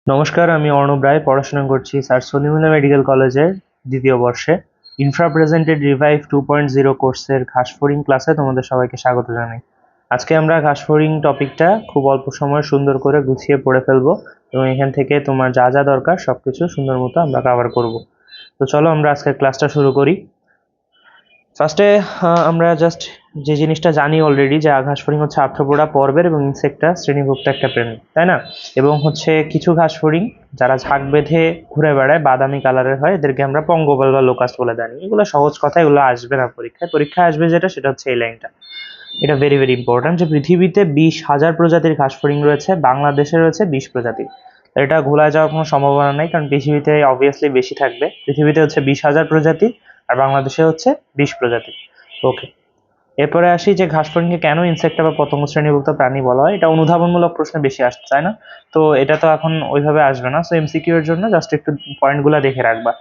নমস্কার, আমি অর্ণব রায় পড়াশোনা করছি স্যার সলিমুল্লাহ মেডিকেল কলেজের দ্বিতীয় বর্ষে। ইনফ্রা প্রেজেন্টেড রিভাইভ 2.0 কোর্সের ঘাসফড়িং ক্লাসে তোমাদের সবাইকে স্বাগত জানাই। আজকে আমরা ঘাসফড়িং টপিকটা খুব অল্প সময় সুন্দর করে গুছিয়ে পড়ে ফেলবো এবং এখান থেকে তোমার যা যা দরকার সবকিছু সুন্দর মতো আমরা কভার করব। তো চলো আমরা আজকের ক্লাসটা শুরু করি। ফার্স্টে আমরা জাস্ট যে জিনিসটা জানি অলরেডি, যে ঘাসফড়িং হচ্ছে আর্থ্রোপোডা পর্বের এবং ইনসেক্টা শ্রেণীভুক্ত একটা প্রাণী, তাই না? এবং হচ্ছে কিছু ঘাসফড়িং যারা ঝাঁক বেঁধে ঘুরে বেড়ায়, বাদামি কালারের হয়, এদেরকে আমরা পঙ্গপাল বা লোকাস্ট বলে জানি। এগুলো সহজ কথা, এগুলো আসবে না পরীক্ষায় আসবে যেটা, সেটা হচ্ছে এই লাইনটা। এটা ভেরি ভেরি ইম্পর্ট্যান্ট যে পৃথিবীতে 20,000 প্রজাতির ঘাসফড়িং রয়েছে, বাংলাদেশে রয়েছে 20 প্রজাতি। এটা ভোলা যাওয়ার কোনো সম্ভাবনা নেই, কারণ পৃথিবীতে অবভিয়াসলি বেশি থাকবে। পৃথিবীতে হচ্ছে 20,000 প্রজাতি আর বাংলাদেশে হচ্ছে 20 প্রজাতি। ওকে, এরপরে আসি যে ঘাসফড়িংকে কেন ইনসেক্টা বা পতঙ্গ শ্রেণীভুক্ত প্রাণী বলা হয়। এটা অনুধাবনমূলক প্রশ্নে বেশি আসছে, তাই না? তো এটা তো এখন ওইভাবে আসবে না, সো এমসিকিউ এর জন্য জাস্ট একটু পয়েন্টগুলো দেখে রাখবা।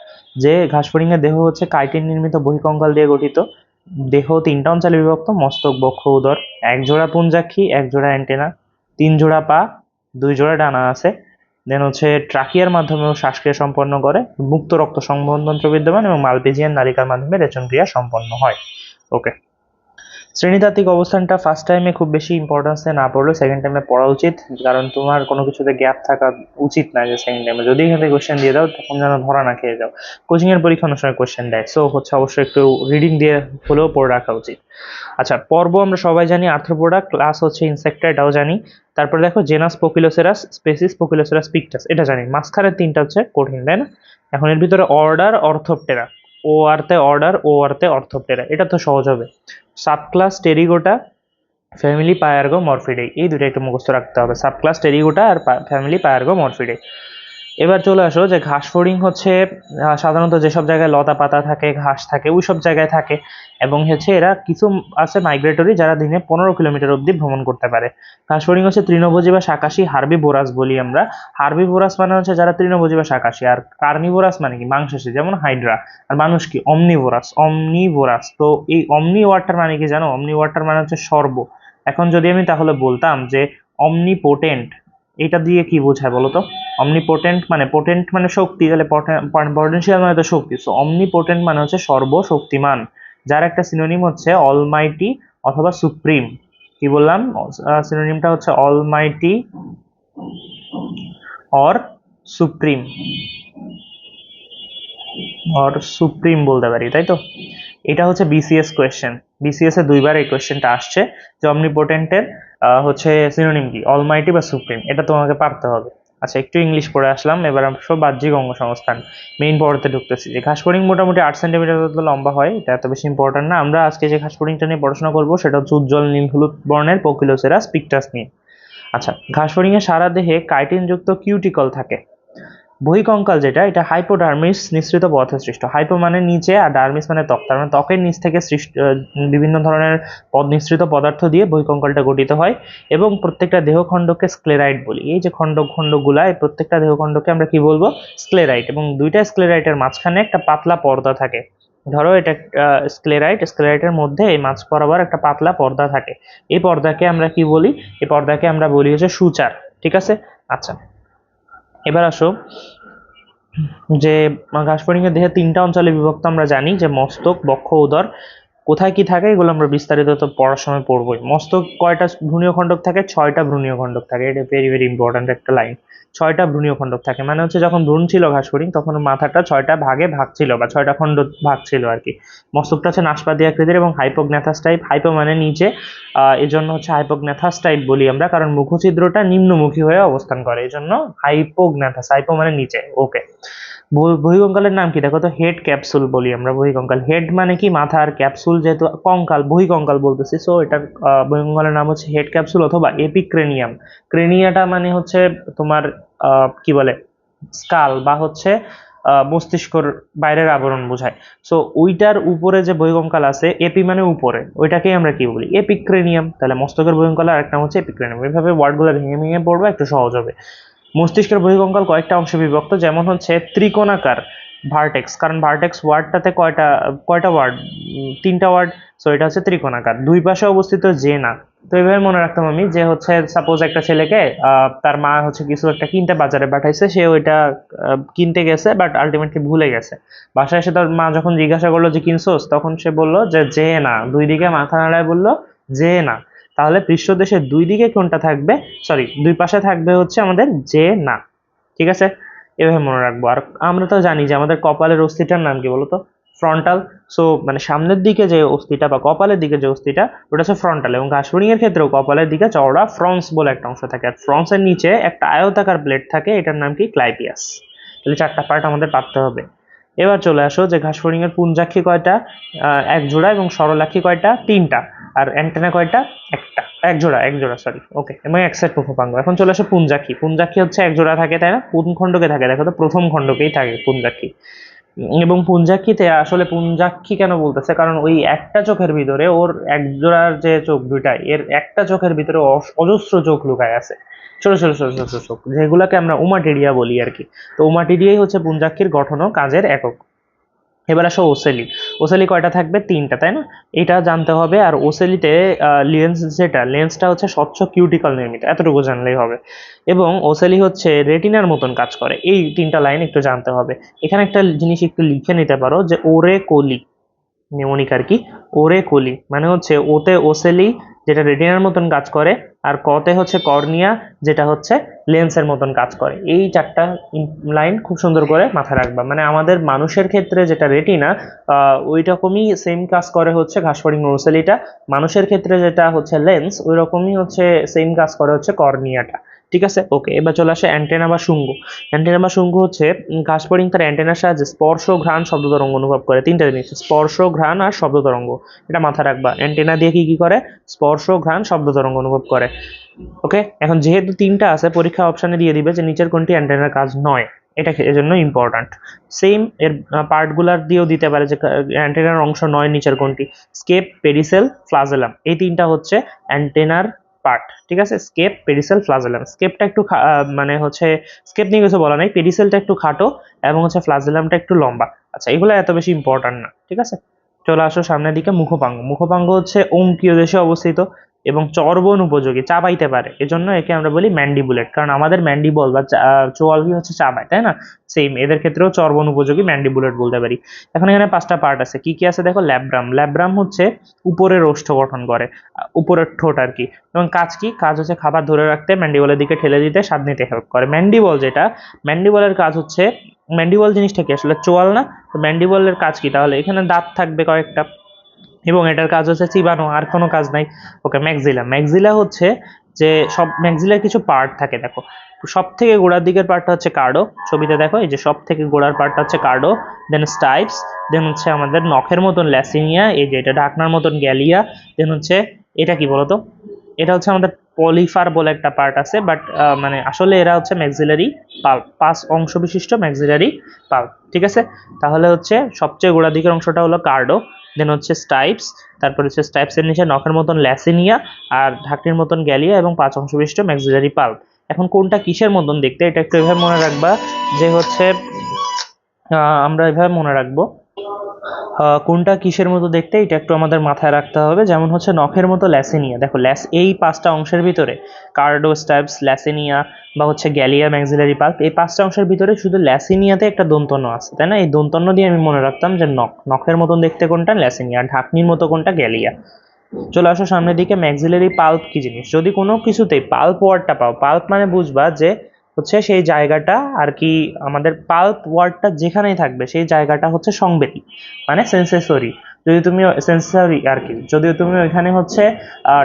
যে ঘাসফড়িং এর দেহ হচ্ছে কাইটিন নির্মিত বহিঃকঙ্কাল দিয়ে গঠিত। দেহ 3টা অঞ্চলে বিভক্ত: মস্তক, বক্ষ, উদর। 1 জোড়া পুঞ্জাক্ষী, 1 জোড়া অ্যান্টেনা, 3 জোড়া পা, 2 জোড়া ডানা আছে। দেন হচ্ছে ট্রাকিয়ার মাধ্যমেও শ্বাসক্রিয়া সম্পন্ন করে। মুক্ত রক্ত সংবহনতন্ত্র বিদ্যমান এবং মালপিজিয়ান নালিকার মাধ্যমে রেচন ক্রিয়া সম্পন্ন হয়। ওকে, শ্রেণীতাত্ত্বিক অবস্থানটা ফার্স্ট টাইমে খুব বেশি ইম্পর্টেন্সে না পড়লেও সেকেন্ড টাইমে পড়া উচিত, কারণ তোমার কোনো কিছুতে গ্যাপ থাকা উচিত না। যে সেকেন্ড টাইমে যদি এখান থেকে কোয়েশ্চেন দিয়ে দাও তখন যেন ধরা না খেয়ে যাও। কোচিং এর পরীক্ষা অনেক সময় কোয়েশ্চেন দেয়, সো হচ্ছে অবশ্যই একটু রিডিং দিয়ে হলেও পড়ে রাখা উচিত। আচ্ছা, পর্ব আমরা সবাই জানি আর্থ্রোপোডা, ক্লাস হচ্ছে ইনসেক্টা, এটাও জানি। তারপরে দেখো জেনাস পোকিলোসেরাস, স্পেসিস পোকিলোসেরাস পিকটাস, এটা জানি। মাঝখানের 3টা হচ্ছে কঠিন, তাই না? এখন এর ভিতরে অর্ডার অর্থোপটেরা, ও আরতে অর্ডার, ও আরতে অর্থোপটেরা, এটা তো সহজ হবে। সাবক্লাস টেরিগোটা, ফ্যামিলি পায়ার্গো মরফিডে, এই দুটো একটু মুখস্থ রাখতে হবে, সাবক্লাস টেরিগোটা আর ফ্যামিলি পায়ার্গো মরফিডে। এবার চলে আসো যে ঘাসফড়িং হচ্ছে সাধারণত যেসব জায়গায় লতা পাতা থাকে, ঘাস থাকে, ওই সব জায়গায় থাকে। এবং হচ্ছে এরা কিছু আছে মাইগ্রেটরি, যারা দিনে 15 কিলোমিটার অবধি ভ্রমণ করতে পারে। ঘাসফড়িং হচ্ছে তৃণভোজী বা শাকাশী, হার্বিভোরাস বলি আমরা। হার্বিভোরাস মানে হচ্ছে যারা তৃণভোজী বা শাকাশী, আর কার্নিভোরাস মানে কি মাংসাশী, যেমন হাইড্রা। আর মানুষ কি অমনিভোরাস, অমনিভোরাস। তো এই অমনি ওয়ার্ডটার মানে কি জানো? অমনি ওয়ার্ডটার মানে হচ্ছে সর্ব। এখন যদি আমি তাহলে বলতাম যে অমনিপোটেন্ট, এটা দিয়ে কি বোঝায় বলো তো? অমনিপোটেন্ট মানে, পোটেন্ট মানে শক্তি, তাহলে পটেনশিয়াল মানে তো শক্তি। সো অমনিপোটেন্ট মানে হচ্ছে সর্বশক্তিমান, যার একটা সিনোনিম হচ্ছে অলমাইটি অথবা সুপ্রিম। কি বললাম? সিনোনিমটা হচ্ছে Almighty or supreme, or supreme বলতে পারি, তাই তো? এটা হচ্ছে বিসিএস কোয়েশ্চেন। বিসিএস এ 2বার এই কোয়েশ্চেনটা আসছে যে অমনিপোটেন্টের হচ্ছে সিনোনিম কি, অলমাইটি বা সুপ্রিম, এটা তোমাকে পারতে হবে। আচ্ছা, একটু ইংলিশ পড়ে আসলাম, এবার আমরা বাহ্যিক অঙ্গ সংস্থান মেইন পড়াতে ঢুকতেছি। যে ঘাসফড়িং মোটামুটি 8 সেন্টিমিটার লম্বা হয়, এটা এত বেশি ইম্পর্টেন্ট না। আমরা আজকে যে ঘাসফড়িংটা নিয়ে পড়াশোনা করবো সেটা হচ্ছে উজ্জ্বল নীল হলুদ বর্ণের পোকিলোসেরাস পিকটাস নিয়ে। আচ্ছা, ঘাসফড়িং এর সারা দেহে কাইটিন যুক্ত কিউটিকল থাকে। বহিঃকঙ্কাল যেটা, এটা হাইপোডার্মিস নিঃসৃত পদার্থে সৃষ্ট। হাইপো মানে নিচে আর ডার্মিস মানে ত্বক, তার মানে ত্বকের নিচ থেকে সৃষ্ট বিভিন্ন ধরনের নিঃসৃত পদার্থ দিয়ে বহিঃকঙ্কালটা গঠিত হয়। এবং প্রত্যেকটা দেহখণ্ডকে স্ক্লেরাইট বলি। এই যে খণ্ডগুলা, এই প্রত্যেকটা দেহখণ্ডকে আমরা কি বলবো? স্ক্লেরাইট। এবং দুইটা স্ক্লেরাইটের মাঝখানে একটা পাতলা পর্দা থাকে। ধরো এটা স্ক্লেরাইট, স্ক্লেরাইটের মধ্যে এই মাঝ বরাবর একটা পাতলা পর্দা থাকে। এই পর্দাকে আমরা কি বলি? এই পর্দাকে আমরা বলি হচ্ছে সূচার। ঠিক আছে? আচ্ছা, এবার আসো যে ঘাসফড়িং এর দেহে 3টা অঞ্চলে বিভক্ত। আমরা জানি যে মস্তক, বক্ষ, উদর। কোথায় কি থাকে এগুলো আমরা বিস্তারিত তো পড়ার সময় পড়বোই। মস্তক কয়টা ভ্রূণীয় খণ্ডক থাকে? 6টা ভ্রূণীয় খণ্ডক থাকে। এটা ভেরি ভেরি ইম্পর্ট্যান্ট একটা লাইন। 6টা ভ্রূণীয় খণ্ডক থাকে, মানে হচ্ছে যখন ভ্রূণ ছিল ঘাসফড়িং তখন মাথাটা 6টা ভাগে ভাগ ছিল, বা 6টা খণ্ড ভাগ ছিল আর কি। মস্তকটা হচ্ছে নাশপাতি আকৃতির এবং হাইপোগ্ন্যাথাস টাইপ। হাইপো মানে নিচে, এজন্য হচ্ছে হাইপোগ্ন্যাথাস টাইপ বলি আমরা, কারণ মুখছিদ্রটা নিম্নমুখী হয়ে অবস্থান করে, এজন্য হাইপোগ্ন্যাথাস। হাইপো মানে নিচে। ওকে, বহিঃকঙ্কালের নাম কি দেখো তো? হেড ক্যাপসুল বলি আমরা বহিঃকঙ্কাল। হেড মানে কি মাথা, আর ক্যাপসুল যেহেতু কঙ্কাল, বহিঃকঙ্কাল বলতেছি, সো এটার বহিঃকঙ্কালের নাম হচ্ছে হেড ক্যাপসুল অথবা এপিক্রেনিয়াম। ক্রেনিয়াটা মানে হচ্ছে তোমার কি বলে, স্কাল বা হচ্ছে মস্তিষ্কর বাইরের আবরণ বোঝায়। সো ওইটার উপরে যে বহিঃকঙ্কাল আছে, এপি মানে উপরে, ওইটাকেই আমরা কি বলি? এপিক্রেনিয়াম। তাহলে মস্তকের বহিঃকঙ্কালের আরেক নাম হচ্ছে এপিক্রেনিয়াম। এইভাবে ওয়ার্ডগুলো ভেঙে ভেঙে পড়বো, একটু সহজ হবে। মস্তিষ্কের বহিঃকঙ্কাল কয়েকটা অংশে বিভক্ত, যেমন হচ্ছে ত্রিকোণাকার ভার্টেক্স, কারণ ভার্টেক্স ওয়ার্ডটাতে কয়টা কয়টা ওয়ার্ড? 3টা ওয়ার্ড। সো এটা হচ্ছে ত্রিকোণাকার। দুই পাশে অবস্থিত জেনা, তো এইভাবে মনে রাখতাম আমি যে হচ্ছে সাপোজ একটা ছেলেকে তার মা হচ্ছে কিছু একটা কিনতে বাজারে পাঠাইছে, সে ওইটা কিনতে গেছে বাট আলটিমেটলি ভুলে গেছে। বাসায় এসে তার মা যখন জিজ্ঞাসা করলো যে কিনছোস, তখন সে বলল যে না, দুই দিকে মাথা নাড়ায় বলল যে না। তাহলে পৃষ্ঠদেশের দুই দিকে কোনটা থাকবে, সরি দুই পাশে থাকবে হচ্ছে আমাদের যে না। ঠিক আছে, এভাবে মনে রাখবো। আর আমরা তো জানি যে আমাদের কপালের অস্থিটার নাম কি বলতো, ফ্রন্টাল। সো মানে সামনের দিকে যে অস্থিটা বা কপালের দিকে যে অস্থিটা, ওটা হচ্ছে ফ্রন্টাল। এবং ঘাসফড়িং এর ক্ষেত্রেও কপালের দিকে চওড়া ফ্রন্স বলে একটা অংশ থাকে, আর ফ্রন্সের নিচে একটা আয়তাকার প্লেট থাকে, এটার নাম কি, ক্লাইপিয়াস। তাহলে চারটা পার্ট আমাদের পারতে হবে। এবার চলে আসো যে ঘাসফড়িং এর পুঞ্জাক্ষী কয়টা, এক জোড়া, এবং সরলাক্ষী কয়টা, তিনটা। আর অ্যান্টেনা কয়টা, একটা, এক জোড়া সরি, ওকে, এবং এক সেট মুখপাঙ্গ। এখন চলে আসো পুঞ্জাক্ষী। পুঞ্জাক্ষী হচ্ছে এক জোড়া থাকে, তাই না? কোন খণ্ডকে থাকে দেখো তো, প্রথম খণ্ডকেই থাকে পুঞ্জাক্ষী। এবং পুঞ্জাক্ষীতে আসলে পুঞ্জাক্ষী কেন বলতেছে, কারণ ওই একটা চোখের ভিতরে ওর এক জোড়ার যে চোখ দুইটা, এর একটা চোখের ভিতরে অজস্র চোখ লুকায় আছে, ছোট ছোট ছোট ছোট চোখ, যেগুলোকে আমরা ওমাটিডিয়া বলি আর কি। তো ওমাটিডিয়াই হচ্ছে পুঞ্জাক্ষীর গঠন ও কাজের একক। এবার আসো ওসেলি। ওসেলি কয়টা থাকবে, তিনটা, তাই না? এটা জানতে হবে। আর ওসেলিতে লেন্সটা হচ্ছে স্বচ্ছ কিউটিকল নির্মিত, এতটুকু জানলেই হবে। এবং ওসেলি হচ্ছে রেটিনার মতন কাজ করে, এই তিনটা লাইন একটু জানতে হবে। এখানে একটা জিনিস একটু লিখে নিতে পারো যে ওরে কোলি, নিউমোনিক আর কি। ওরে কোলি মানে হচ্ছে ওতে ওসেলি, যেটা রেটিনার মতন কাজ করে, আর কতে হচ্ছে কর্নিয়া, যেটা হচ্ছে লেন্সের মতন কাজ করে। এই চারটা লাইন খুব সুন্দর করে মাথায় রাখবা। মানে আমাদের মানুষের ক্ষেত্রে যেটা রেটিনা, ওই রকমই সেম কাজ করে হচ্ছে ঘাসফড়িং ওসেলিটা। মানুষের ক্ষেত্রে যেটা হচ্ছে লেন্স, ওই রকমই হচ্ছে সেম কাজ করে হচ্ছে কর্নিয়াটা। ঠিক আছে, ওকে। এবার চলে আসে অ্যান্টেনা বা শুঙ্গ। অ্যান্টেনা বা শুঙ্গ হচ্ছে ঘাসফড়িং তার অ্যান্টেনার সাহায্যে স্পর্শ, ঘ্রাণ, শব্দ তরঙ্গ অনুভব করে। তিনটা জিনিস, স্পর্শ, ঘ্রাণ আর শব্দ তরঙ্গ, এটা মাথায় রাখবা। অ্যান্টেনা দিয়ে কি কি করে, স্পর্শ, ঘ্রাণ, শব্দ তরঙ্গ অনুভব করে। ওকে, এখন যেহেতু তিনটা আছে, পরীক্ষা অপশানে দিয়ে দিবে যে নিচের কোনটি অ্যান্টেনার কাজ নয়, এটা এজন্য ইম্পর্ট্যান্ট। সেম এর পার্টগুলার দিয়েও দিতে পারে যে অ্যান্টেনার অংশ নয় নিচের কোনটি। স্কেপ, পেরিসেল, ফ্লাজেলাম, এই তিনটা হচ্ছে অ্যান্টেনার পার্ট। ঠিক আছে, স্কেপ, পেরিসেল, ফ্লাজেলাম। স্কেপটা একটু মানে হচ্ছে স্কেপ নিয়ে কিছু বলা নাই, পেরিসেলটা একটু খাটো, এবং হচ্ছে ফ্লাজেলামটা একটু লম্বা। আচ্ছা, এগুলো এত বেশি ইম্পর্ট্যান্ট না। ঠিক আছে, চলে আসো সামনের দিকে। মুখপাঙ্গ। মুখপাঙ্গ হচ্ছে অঙ্কীয় দেশে অবস্থিত এবং চর্বণ উপযোগী, চাবাইতে পারে, এজন্য একে আমরা বলি ম্যান্ডিবুলেট। কারণ আমাদের ম্যান্ডিবল বা চোয়ালই হচ্ছে চাবায়, তাই না? সেম এদের ক্ষেত্রেও চর্বণ উপযোগী, ম্যান্ডিবুলেট বলতে পারি। এখন এখানে পাঁচটা পার্ট আছে, কি কি আছে দেখো। ল্যাব্রাম। ল্যাব্রাম হচ্ছে উপরের ওষ্ঠ গঠন করে, উপরের ঠোঁট আর কি। এবং কাজ কি, কাজ হচ্ছে খাবার ধরে রাখতে, ম্যান্ডিবলের দিকে ঠেলে দিতে, স্বাদ নিতে হেল্প করে। ম্যান্ডিবল যেটা, ম্যান্ডিবলের কাজ হচ্ছে, ম্যান্ডিবল জিনিসটা কি আসলে, চোয়াল না? তো ম্যান্ডিবলের কাজ কি তাহলে, এখানে দাঁত থাকবে কয়েকটা, এবং এটার কাজ হচ্ছে চিবানো, আর কোনো কাজ নাই। ওকে, ম্যাক্সিলা। ম্যাক্সিলা হচ্ছে যে সব ম্যাক্সিলার কিছু পার্ট থাকে দেখো। সব থেকে গোড়ার দিকের পার্টটা হচ্ছে কার্ডো, ছবিতে দেখো, এই যে সব থেকে গোড়ার পার্টটা হচ্ছে কার্ডো, দেন স্টাইপস, দেন হচ্ছে আমাদের নখের মতন ল্যাসিনিয়া, এই যে এটা ঢাকনার মতন গ্যালিয়া, দেন হচ্ছে এটা কি বলতো, এটা হচ্ছে আমাদের পলিফার বলে একটা পার্ট আছে, বাট মানে আসলে এরা হচ্ছে ম্যাক্সিলারি পাল্প, 5 অংশ বিশিষ্ট ম্যাক্সিলারি পাল্প। ঠিক আছে, তাহলে হচ্ছে সবচেয়ে গোড়ার দিকের অংশটা হলো কার্ডো, দেন হচ্ছে স্টাইপস, তারপর হচ্ছে স্টাইপসের নিচে নখের মতন ল্যাসিনিয়া, আর ঢাকনির মতন গ্যালিয়া, এবং 5 অংশ বিশিষ্ট ম্যাক্সিলারি পাল্প। এখন কোনটা কিসের মতন দেখতে, এটা একটু এভাবে মনে রাখবা যে হচ্ছে আমরা এভাবে মনে রাখবো কোনটা কিসের মতো দেখতে, এটা একটু আমাদের মাথায় রাখতে হবে। যেমন হচ্ছে নখের মতো ল্যাসেনিয়া, দেখো এই 5টা অংশের ভিতরে, কার্ডো, স্টাইপস, ল্যাসেনিয়া বা হচ্ছে গ্যালিয়া, ম্যাক্সিলারি পাল্প, এই 5টা অংশের ভিতরে শুধু ল্যাসেনিয়াতে একটা দন্তন্য আছে, তাই না? এই দন্তন্য দিয়ে আমি মনে রাখতাম যে নখের মতন দেখতে কোনটা, ল্যাসেনিয়া, ঢাকনির মতো কোনটা, গ্যালিয়া। চলে আসো সামনের দিকে। ম্যাক্সিলারি পাল্প কি জিনিস, যদি কোনো কিছুতেই পাল্প ওয়ার্ডটা পাও, পাল্প মানে বুঝবা যে হচ্ছে সেই জায়গাটা আর কি, আমাদের পাল্প ওয়ার্ডটা যেখানেই থাকবে সেই জায়গাটা হচ্ছে সংবেদী, মানে সেন্সেসরি। যদি তুমি সেন্সরি আর কি, যদি তুমি ওইখানে হচ্ছে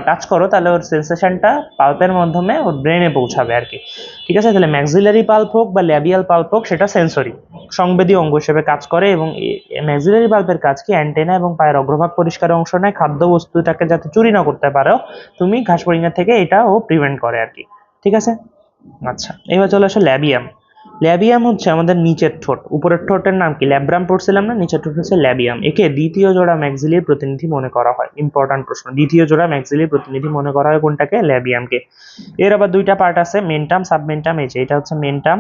টাচ করো, তাহলে ওর সেন্সেশনটা পাল্পের মাধ্যমে ওর ব্রেনে পৌঁছাবে আর কি। ঠিক আছে, তাহলে ম্যাক্সিলারি পাল্প হোক বা ল্যাবিয়াল পাল্প হোক, সেটা সেন্সরি, সংবেদী অঙ্গ হিসেবে কাজ করে। এবং ম্যাক্সিলারি পাল্পের কাজ কি, অ্যান্টেনা এবং পায়ের অগ্রভাগ পরিষ্কারে অংশ নেয়, খাদ্য বস্তুটাকে যাতে চুরি না করতে পারো তুমি ঘাসফড়িংয়ের থেকে, এটা ও প্রিভেন্ট করে আর কি। ঠিক আছে, আচ্ছা, এবার চলে আসো ল্যাবিয়াম। ল্যাবিয়াম হচ্ছে আমাদের নিচের ঠোঁট, উপরের ঠোঁটের নাম কি, ল্যাব্রাম পড়ছিলাম না, নিচের ঠোঁট হচ্ছে ল্যাবিয়াম। একে দ্বিতীয় জোড়া ম্যাক্সিলির প্রতিনিধি মনে করা হয়, ইম্পর্টেন্ট প্রশ্ন। দ্বিতীয় জোড়া ম্যাক্সিলির প্রতিনিধি মনে করা হয় কোনটাকে, ল্যাবিয়ামকে। এর আবার দুইটা পার্ট আছে, মেন্টাম, সাবমেন্টাম। এই যে এটা হচ্ছে মেন্টাম,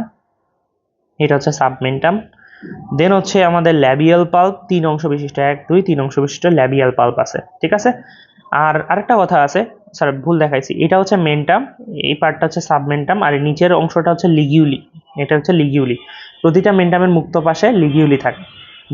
এটা হচ্ছে সাবমেন্টাম। দেন হচ্ছে আমাদের ল্যাবিয়াল পাল্প, 3 অংশ বিশিষ্ট, 1 2 3 অংশ বিশিষ্ট ল্যাবিয়াল পাল্প আছে। ঠিক আছে, আর আরেকটা কথা আছে, স্যার ভুল দেখাইছি, এটা হচ্ছে মেন্টাম, এই পার্টটা হচ্ছে সাবমেন্টাম, আর নিচের অংশটা হচ্ছে লিগিউলি, এটা হচ্ছে লিগিউলি। প্রতিটা মেন্টামের মুক্ত পাশে লিগিউলি থাকে,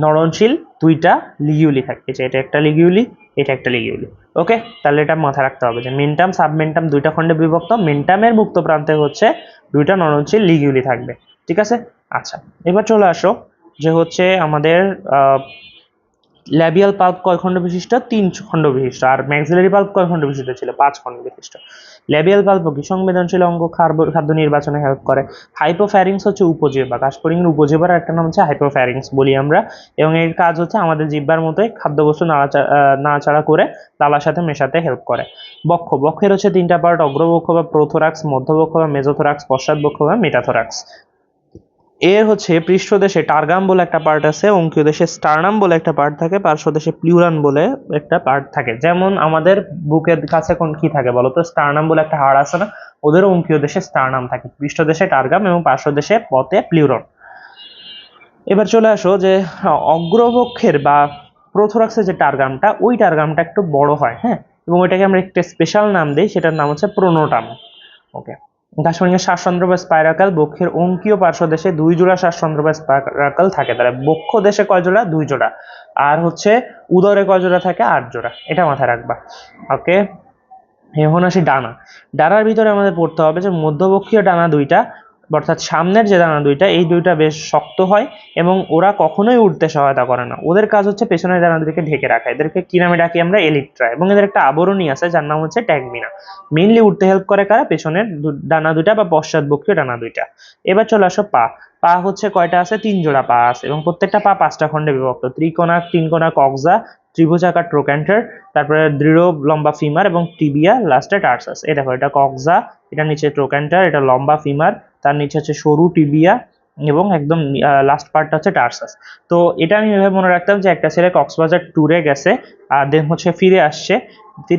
নরনশীল দুইটা লিগিউলি থাকে, এটা একটা লিগিউলি, এটা একটা লিগিউলি। ওকে, তাহলে এটা মাথায় রাখতে হবে যে মেন্টাম সাবমেন্টাম দুইটা খণ্ডে বিভক্ত, মেন্টামের মুক্ত প্রান্তে হচ্ছে দুইটা নরনশীল লিগিউলি থাকবে। ঠিক আছে, আচ্ছা এবার চলে আসো যে হচ্ছে আমাদের ল্যাবিয়াল পাল্প কয় খণ্ড বিশিষ্ট? 3 খণ্ড বিশিষ্ট। আর ম্যাক্সিলারি পাল্প কয় খণ্ড বিশিষ্ট ছিল? 5 খণ্ড বিশিষ্ট। ল্যাবিয়াল পাল্প কি? সংবেদনশীল অঙ্গ, খাদ্য নির্বাচনে হেল্প করে। হাইপোফ্যারিংস হচ্ছে উপজিহ্বা, কাশফড়িংয়ের উপজিহ্বার একটা নাম হচ্ছে হাইপোফ্যারিংস বলি আমরা, এবং এর কাজ হচ্ছে আমাদের জিহ্বার মতোই খাদ্যবস্তু নাড়াচাড়া করে লালার সাথে মেশাতে হেল্প করে। বক্ষের হচ্ছে 3টা পার্ট, অগ্রবক্ষ বা প্রোথোরাক্স, মধ্যবক্ষ বা মেজোথোরাক্স, পশ্চাৎবক্ষ বা মেটাথোরাক্স। এর হচ্ছে পৃষ্ঠদেশে টার্গাম বলে একটা পার্ট আছে, অঙ্কীয় দেশে স্টার্নাম বলে একটা পার্ট থাকে, পার্শ্বদেশে প্লিউরান বলে একটা পার্ট থাকে। যেমন আমাদের বুকের কাছে কোন কি থাকে বলতো? স্টার্নাম বলে একটা হাড় আছে না, ওদেরও অঙ্কীয় দেশে স্টার্নাম থাকে, পৃষ্ঠদেশে টার্গাম এবং পার্শ্বদেশে পথে প্লিউরন। এবার চলে আসো যে অগ্রবক্ষের বা প্রোথোরাক্সের যে টার্গামটা, ওই টার্গামটা একটু বড় হয়, হ্যাঁ, এবং ওইটাকে আমরা একটা স্পেশাল নাম দিই, সেটার নাম হচ্ছে প্রোনোটাম। ওকে, ঘাসফড়িংয়ের শ্বাসতন্ত্র বা স্পাইরাকাল, বক্ষের অঙ্কীয় পার্শ্বদেশে 2 জোড়া শ্বাসতন্ত্র বা স্পাইরাকাল থাকে, তাহলে বক্ষ দেশে কয় জোড়া? 2 জোড়া। আর হচ্ছে উদরে কয় জোড়া থাকে? 8 জোড়া, এটা মাথায় রাখবা। ওকে, এখন আসি ডানা। ডানার ভিতরে আমাদের পড়তে হবে যে মধ্যবক্ষীয় ডানা দুইটা, অর্থাৎ সামনের যে ডানা দুইটা, এই দুইটা বেশ শক্ত হয় এবং ওরা কখনোই উঠতে সহায়তা করে না। ওদের কাজ হচ্ছে পেছনের ডানা দুটিকে ঢেকে রাখা। এদেরকে কি নামে ডাকি আমরা? এলিট্রা। এবং এদের একটা আবরণী আছে যার নাম হচ্ছে ট্যাগমিনা। মেইনলি উঠতে হেল্প করে কারা? পেছনের ডানা দুইটা বা পশ্চাৎবক্ষীয় ডানা দুইটা। এবার চলে আসো পা। পা হচ্ছে কয়টা আছে? 3 জোড়া পা আছে, এবং প্রত্যেকটা পা 5টা খণ্ডে বিভক্ত। ত্রিকোণাক, 3 কোণা কক্সা, ত্রিভুজাকার ট্রোক্যান্টার, তারপরে দৃঢ় লম্বা ফিমার এবং টিবিয়া, লাস্টে টার্সাস। এই দেখো, এটা কক্সা, এটা নিচে ট্রোক্যান্টার, এটা লম্বা ফিমার, তার নিচে হচ্ছে সরু টিবিয়া, এবং একদম লাস্ট পার্টটা হচ্ছে টার্সাস। তো এটা আমি এভাবে মনে রাখতাম যে একটা ছেলে কক্সবাজার ট্যুরে গেছে, আর দেন হচ্ছে ফিরে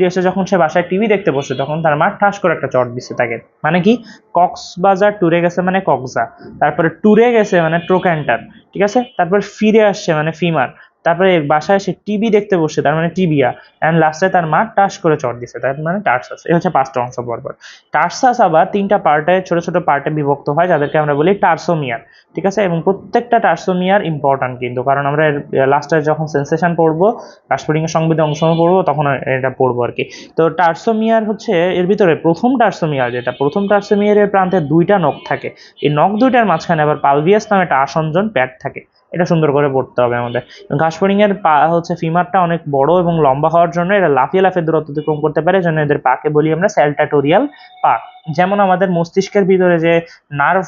এসে যখন সে বাসায় টিভি দেখতে বসে, তখন তার মা ঠাস করে একটা চট দিচ্ছে তাকে। মানে কি? কক্সবাজার ট্যুরে গেছে মানে কক্সা, তারপরে ট্যুরে গেছে মানে ট্রোক্যান্টার, ঠিক আছে, তারপর ফিরে আসছে মানে ফিমার, তারপরে বাসায় এসে টিভি দেখতে বসে তার মানে টিবিয়া, অ্যান্ড লাস্টে তার মা টাস করে চট দিছে, তার মানে টার্সাস। এই হচ্ছে 5টা অংশ পরপর। টার্সাস আবার 3টা পার্টে, ছোট ছোট পার্টে বিভক্ত হয়, যাদেরকে আমরা বলি টার্সোমিয়ার। ঠিক আছে, এবং প্রত্যেকটা টার্সোমিয়ার ইম্পর্ট্যান্ট কিন্তু, কারণ আমরা লাস্টে যখন সেন্সেশন পড়বো, কাশফড়িংয়ের সংবিধি অংশসমূহ পড়বো, তখন এটা পড়বো আর কি। তো টার্সোমিয়ার হচ্ছে এর ভিতরে প্রথম টার্সোমিয়ার, যেটা প্রথম টার্সোমিয়ারের প্রান্তে 2টা নখ থাকে, এই নখ দুইটার মাঝখানে আবার পালভিয়াস নামে একটা আসঞ্জন প্যাড থাকে। এটা সুন্দর করে পড়তে হবে আমাদের। ঘাসফড়িংয়ের পা হচ্ছে ফিমারটা অনেক বড় এবং লম্বা হওয়ার জন্য এরা লাফিয়ে লাফিয়ে দূরত্ব অতিক্রম করতে পারে, জন্য এদের পাকে বলি আমরা স্যালটাটোরিয়াল পা। যেমন আমাদের মস্তিষ্কের ভিতরে যে নার্ভ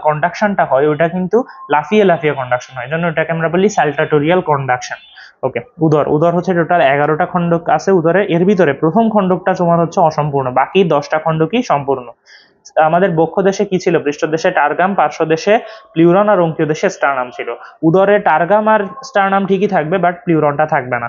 কন্ডাকশনটা হয়, ওটা কিন্তু লাফিয়ে লাফিয়ে কন্ডাকশন হয়, জন্য ওটাকে আমরা বলি স্যালটাটোরিয়াল কন্ডাকশন। ওকে, উদর হচ্ছে টোটাল 11টা খণ্ডক আছে উদরে, এর ভিতরে প্রথম খণ্ডকটা তোমার হচ্ছে অসম্পূর্ণ, বাকি 10টা খণ্ডকই সম্পূর্ণ। আমাদের বক্ষ দেশে কি ছিল? পৃষ্ঠদেশে টার্গাম, পার্শ্বদেশে প্লিউরন, আর অঙ্কীয় দেশে স্টার্নাম ছিল। উদরে টার্গাম আর স্টার্নাম ঠিকই থাকবে, বাট প্লিউরনটা থাকবে না।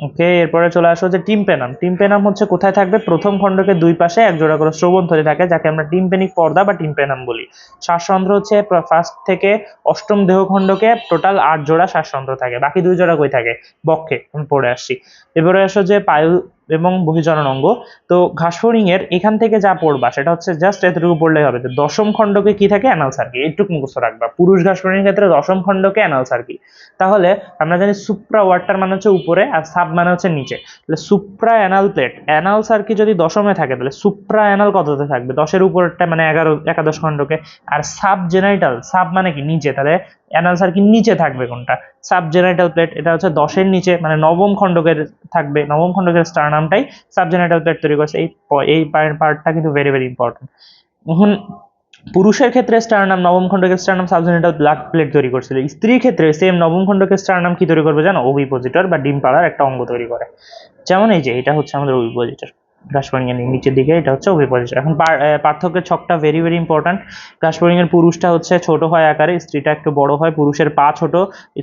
ওকে, এরপরে চলে আসো যে টিম্পেনাম। টিম্পেনাম হচ্ছে কোথায় থাকবে? প্রথম খণ্ডকে 2 পাশে 1 জোড়া করে শ্রবণথলি থাকে, যাকে আমরা টিম্পেনিক পর্দা বা টিম্পেনাম বলি। শ্বাসতন্ত্র হচ্ছে ফার্স্ট থেকে 8ম দেহখণ্ডকে টোটাল 8 জোড়া শ্বাসতন্ত্র থাকে, বাকি 2 জোড়া কই থাকে? বক্ষে। আমি পড়ে আসছি। এবারে আসো যে পায়ু এবং বহির্জারণ অঙ্গ। তো ঘাসফড়িং এর এখান থেকে যা পড়বা সেটা হচ্ছে জাস্ট এতটুকু পড়লেই হবে। তো 10ম খণ্ডকে কি থাকে? অ্যানাল সার্কি। এইটুকু মুখস্থ রাখবা। পুরুষ ঘাসফড়িং এর ক্ষেত্রে 10ম খণ্ডকে অ্যানাল সার্কি। তাহলে আমরা জানি সুপ্রা ওয়ার্টার মানে হচ্ছে উপরে, আর সাব মানে হচ্ছে নিচে। তাহলে সুপ্রা অ্যানাল প্লেট, অ্যানাল সার্কি যদি 10মে থাকে, তাহলে সুপ্রা অ্যানাল কততে থাকবে? 10এর উপরটা মানে 11 খণ্ডকে। আর সাব জেনাইটাল, সাব মানে কি? নিচে, তাহলে অ্যানাল সার্কি নিচে থাকবে কোনটা? Sub genital plate. এটা হচ্ছে 10এর নিচে, মানে 9ম খণ্ডকের থাকবে। 9ম খণ্ডকের স্টারনামটাই সাবজেনাইটাল প্লেট তৈরি করছে। এই পার্টটা কিন্তু ভেরি ভেরি ইম্পর্টেন্ট। এখন পুরুষের ক্ষেত্রে স্টারনাম, 9ম খণ্ডকের স্টারনাম সাবজেনাইটাল ব্লাড প্লেট তৈরি করছিল। স্ত্রীর ক্ষেত্রে সেম 9ম খণ্ডকের স্টারনাম কি তৈরি করবে জানো? ওভিপোজিটর বা ডিম পাড়ার একটা অঙ্গ তৈরি করে। যেমন এই যে এটা হচ্ছে আমাদের ওভিপোজিটর, ঘাসফড়িং এর নিচের দিকে এটা হচ্ছে ওভিপোজিটর। এখন পার্থক্যের ছকটা ভেরি ভেরি ইম্পর্টেন্ট। ঘাসফড়িং এর পুরুষটা হচ্ছে ছোট হয় আকারে, স্ত্রীটা একটু বড় হয়। পুরুষের পা ছোট,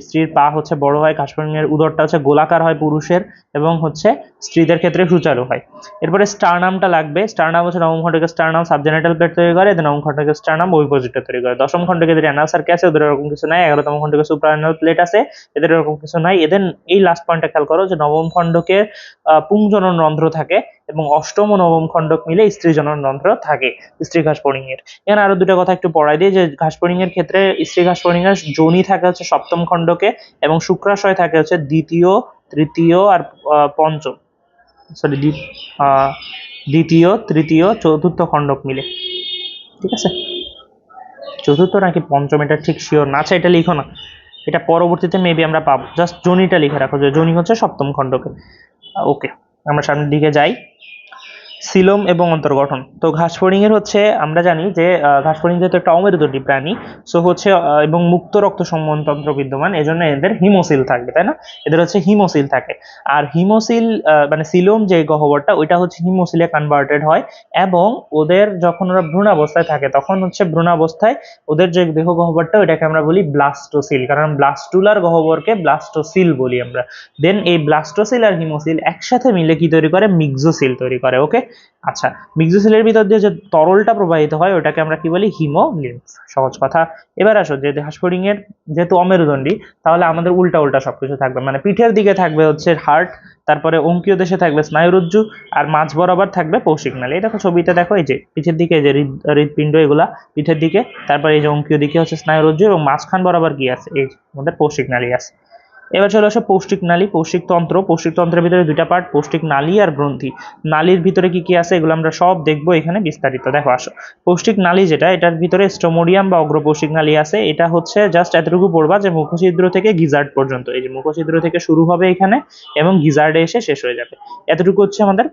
স্ত্রীর পা হচ্ছে বড় হয়। ঘাসফড়িং এর উদরটা হচ্ছে গোলাকার হয় পুরুষের, এবং হচ্ছে স্ত্রীদের ক্ষেত্রে সুচারু হয়। এরপরে স্টারনামটা লাগবে। স্টারনাম হচ্ছে 9ম খণ্ডকের স্টারনাম সাবজেনাইটাল প্লেট তৈরি করে, 9ম খণ্ডকের স্টারনাম ওভিপোজিটর তৈরি করে। 10ম খণ্ডকে এদের অ্যানাল সার্কি আছে, ওদের এরকম কিছু নাই। 11তম খণ্ডকে সুপ্রাঅ্যানাল প্লেট আছে, এদের এরকম কিছু নাই। এদের এই লাস্ট পয়েন্টটা খেয়াল করো যে 9ম খণ্ডকে পুংজনন রন্ধ্র থাকে, এবং অষ্টম ও নবম খণ্ডক মিলে স্ত্রী জননতন্ত্র থাকে স্ত্রী ঘাসফড়িং এর। এখানে আরো দুটো কথা একটু পড়াই দিই, যে ঘাসফড়িং এর ক্ষেত্রে স্ত্রী ঘাসফড়িং এর যোনি থাকে হচ্ছে সপ্তম খণ্ডকে এবং শুক্রাশয় থাকে হচ্ছে দ্বিতীয়, তৃতীয় আর পঞ্চম, সরি দ্বিতীয়, তৃতীয়, চতুর্থ খণ্ডক মিলে, ঠিক আছে। চতুর্থ নাকি পঞ্চম এটা ঠিক শিওর না, আচ্ছা এটা লিখো না, এটা পরবর্তীতে মেবি আমরা পাবো, জাস্ট জনিটা লিখে রাখো যে জনি হচ্ছে সপ্তম খণ্ডকে। ওকে, আমরা সামনের দিকে যাই। সিলোম এবং অন্তর্গঠন। তো ঘাসফড়িং এর হচ্ছে আমরা জানি যে ঘাসফড়িং যেহেতু একটা অমেরুদণ্ডী প্রাণী, সো হচ্ছে এবং মুক্ত রক্ত সংবহনতন্ত্র বিদ্যমান, এজন্য এদের হিমোসিল থাকবে, তাই না? এদের হচ্ছে হিমোসিল থাকে। আর হিমোসিল মানে সিলোম যে গহ্বরটা ওইটা হচ্ছে হিমোসিলে কনভার্টেড হয়, এবং ওদের যখন ওরা ভ্রূণাবস্থায় থাকে তখন হচ্ছে ভ্রূণাবস্থায় ওদের যে দেহ গহ্বরটা ওইটাকে আমরা বলি ব্লাস্টোসিল, কারণ ব্লাস্টুলার গহ্বরকে ব্লাস্টোসিল বলি আমরা। দেন এই ব্লাস্টোসিল আর হিমোসিল একসাথে মিলে কি তৈরি করে? মিক্সোসিল তৈরি করে। ওকে, আচ্ছা, মিক্সোসিলের ভিতর দিয়ে যে তরলটা প্রবাহিত হয় ওটাকে আমরা কি বলি? হিমোলিম্ফ। সহজ কথা। এবার আসো, যে ঘাসফড়িং এর যেহেতু অমেরুদণ্ডী, তাহলে আমাদের উল্টা উল্টা সবকিছু থাকবে, মানে পিঠের দিকে থাকবে হচ্ছে হার্ট, তারপরে অঙ্কীয় দেশে থাকবে স্নায়ুরজ্জু, আর মাঝ বরাবর থাকবে কৌশিক নালী। এই দেখো ছবিতে দেখো, এই যে পিঠের দিকে এই যে হৃদপিণ্ড, এগুলা পিঠের দিকে, তারপরে এই যে অঙ্কীয় দিকে হচ্ছে স্নায়ুরজ্জু, এবং মাঝখান বরাবর কি আছে? এই যে আমাদের কৌশিক নালী আছে। এবার চলে আসো পৌষ্টিক নালী, পৌষ্টিকতন্ত্র। পৌষ্টিকতন্ত্রের ভিতরে দুইটা পার্ট, পৌষ্টিক নালী আর গ্রন্থি। নালীর ভিতরে কি কি আছে এগুলো আমরা সব দেখবো এখানে বিস্তারিত। দেখো আসো, পৌষ্টিক নালী যেটা, এটার ভিতরে স্টোমোডিয়াম বা অগ্রপৌষ্টিক নালী আছে। এটা হচ্ছে জাস্ট এতটুকু পড়বা যে মুখছিদ্র থেকে গিজার্ড পর্যন্ত, এই যে মুখছিদ্র থেকে শুরু হবে এখানে এবং গিজার্ডে এসে শেষ হয়ে যাবে। এতটুকু হচ্ছে আমাদের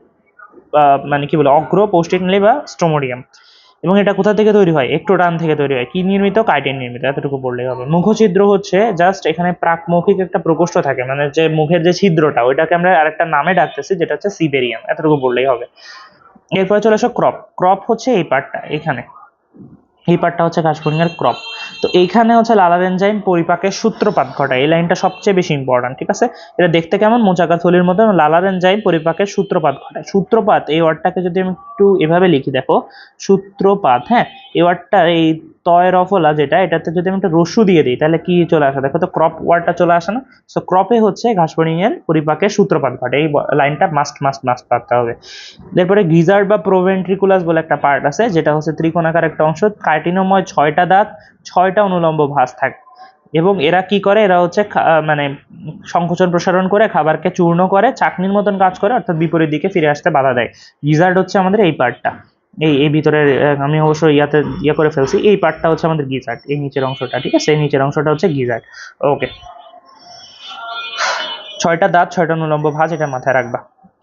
মানে কি বলে অগ্র পৌষ্টিক নালী বা স্টোমোডিয়াম। এবং এটা কোথা থেকে তৈরি হয়? একটোডার্ম থেকে তৈরি হয়। কি নির্মিত? কাইটিন নির্মিত। এতটুকু বললেই হবে। মুখছিদ্র হচ্ছে জাস্ট এখানে প্রাকমৌখিক একটা প্রকোষ্ঠ থাকে, মানে যে মুখের যে ছিদ্রটা ওইটাকে আমরা আরেকটা নামে ডাকতেছি, যেটা হচ্ছে সিবেরিয়াম। এতটুকু বললেই হবে। এরপরে চলে আসো ক্রপ। ক্রপ হচ্ছে এই পার্টটা, এখানে এই পার্টটা হচ্ছে ঘাসফড়িং এর ক্রপ। তো এইখানে হচ্ছে লালার এনজাইম পরিপাকের সূত্রপাত ঘটায়। এই লাইনটা সবচেয়ে বেশি ইম্পর্টেন্ট, ঠিক আছে? এটা দেখতে কেমন? মোচাকার থলির মতো। লালার এনজাইম পরিপাকের সূত্রপাত ঘটায়। সূত্রপাত এই ওয়ার্ডটাকে যদি আমি একটু এভাবে লিখি, দেখো সূত্রপাত, হ্যাঁ, এই ওয়ার্ডটা এই তয় রফলা যেটা, এটাতে যদি আমি একটা রস্যু দিয়ে দিই তাহলে কি চলে আসে? দেখো তো ক্রপ ওয়ার্ডটা চলে আসে না? সো ক্রপে হচ্ছে ঘাসফড়িং এর পরিপাকের সূত্রপাত ঘটে। এই লাইনটা মাস্ট মাস্ট মাস্ট পারতে হবে। এরপরে গিজার্ড বা প্রোভেন্ট্রিকুলাস বলে একটা পার্ট আছে, যেটা হচ্ছে ত্রিকোণাকার একটা অংশ। কাইটিনোময় 6টা দাঁত, 6টা অনুলম্ব ভাঁজ থাকে, এবং এরা কি করে? এরা হচ্ছে মানে সংকোচন প্রসারণ করে খাবারকে চূর্ণ করে, চাকনির মতন কাজ করে, অর্থাৎ বিপরীত দিকে ফিরে আসতে বাধা দেয়। গিজার্ড হচ্ছে আমাদের এই পার্টটা, এই ভিতরের আমি অবশ্য ইয়ে করে ফেলছি, এই পার্টটা হচ্ছে আমাদের গিজার্ড, এই নিচের অংশটা, ঠিক আছে? এই নিচের অংশটা হচ্ছে গিজার্ড। ওকে, 6টা দাঁত, 6টা অনুলম্ব ভাঁজ, এটা মাথায় রাখবা।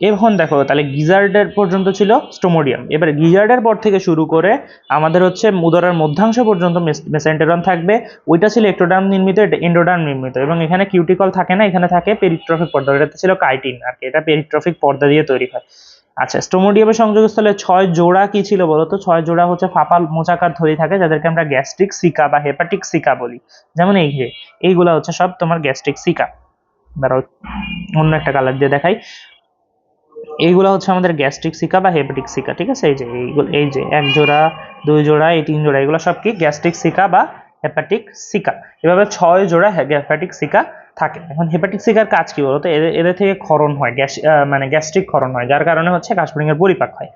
এখন দেখো তাহলে গিজার্ডের পর্যন্ত ছিল স্টোমোডিয়াম। এবার গিজার্ডের পর থেকে শুরু করে আমাদের হচ্ছে উদরের মধ্যাংশ পর্যন্ত মেসেন্টেরন থাকবে। ওইটা ছিল একটোডার্ম নির্মিত, এটা এন্ডোডার্ম নির্মিত, এবং এখানে কিউটিকল থাকে না, এখানে থাকে পেরিট্রফিক পর্দা। এটাতে ছিল কাইটিন, আর কি এটা পেরিট্রফিক পর্দা দিয়ে তৈরি হয়। আচ্ছা, স্টোমোডিয়ামের সংযোগস্থলে 6 জোড়া কি ছিল বলতো? 6 জোড়া হচ্ছে ফাঁপা মোচাকার থলি থাকে, যাদেরকে আমরা গ্যাস্ট্রিক সিকা বা হেপাটিক সিকা বলি। যেমন এই যে এইগুলা হচ্ছে সব তোমার গ্যাস্ট্রিক সিকা। দাঁড়াও অন্য একটা কালার দিয়ে দেখাই। এইগুলো হচ্ছে আমাদের গ্যাস্ট্রিক সিকা বা হেপাটিক সিকা, ঠিক আছে? এই যে এইগুলো, এই যে 1 জোড়া, 2 জোড়া, এই 3 জোড়া, এগুলো সব কি গ্যাস্ট্রিক সিকা বা হেপাটিক সিকা। এভাবে 6 জোড়া হেপাটিক সিকা থাকে। এখন হেপাটিক সিকার কাজ কি বলতো? এদের থেকে ক্ষরণ হয়, মানে গ্যাস্ট্রিক ক্ষরণ হয়, যার কারণে হচ্ছে ঘাসফড়িং এর পরিপাক হয়।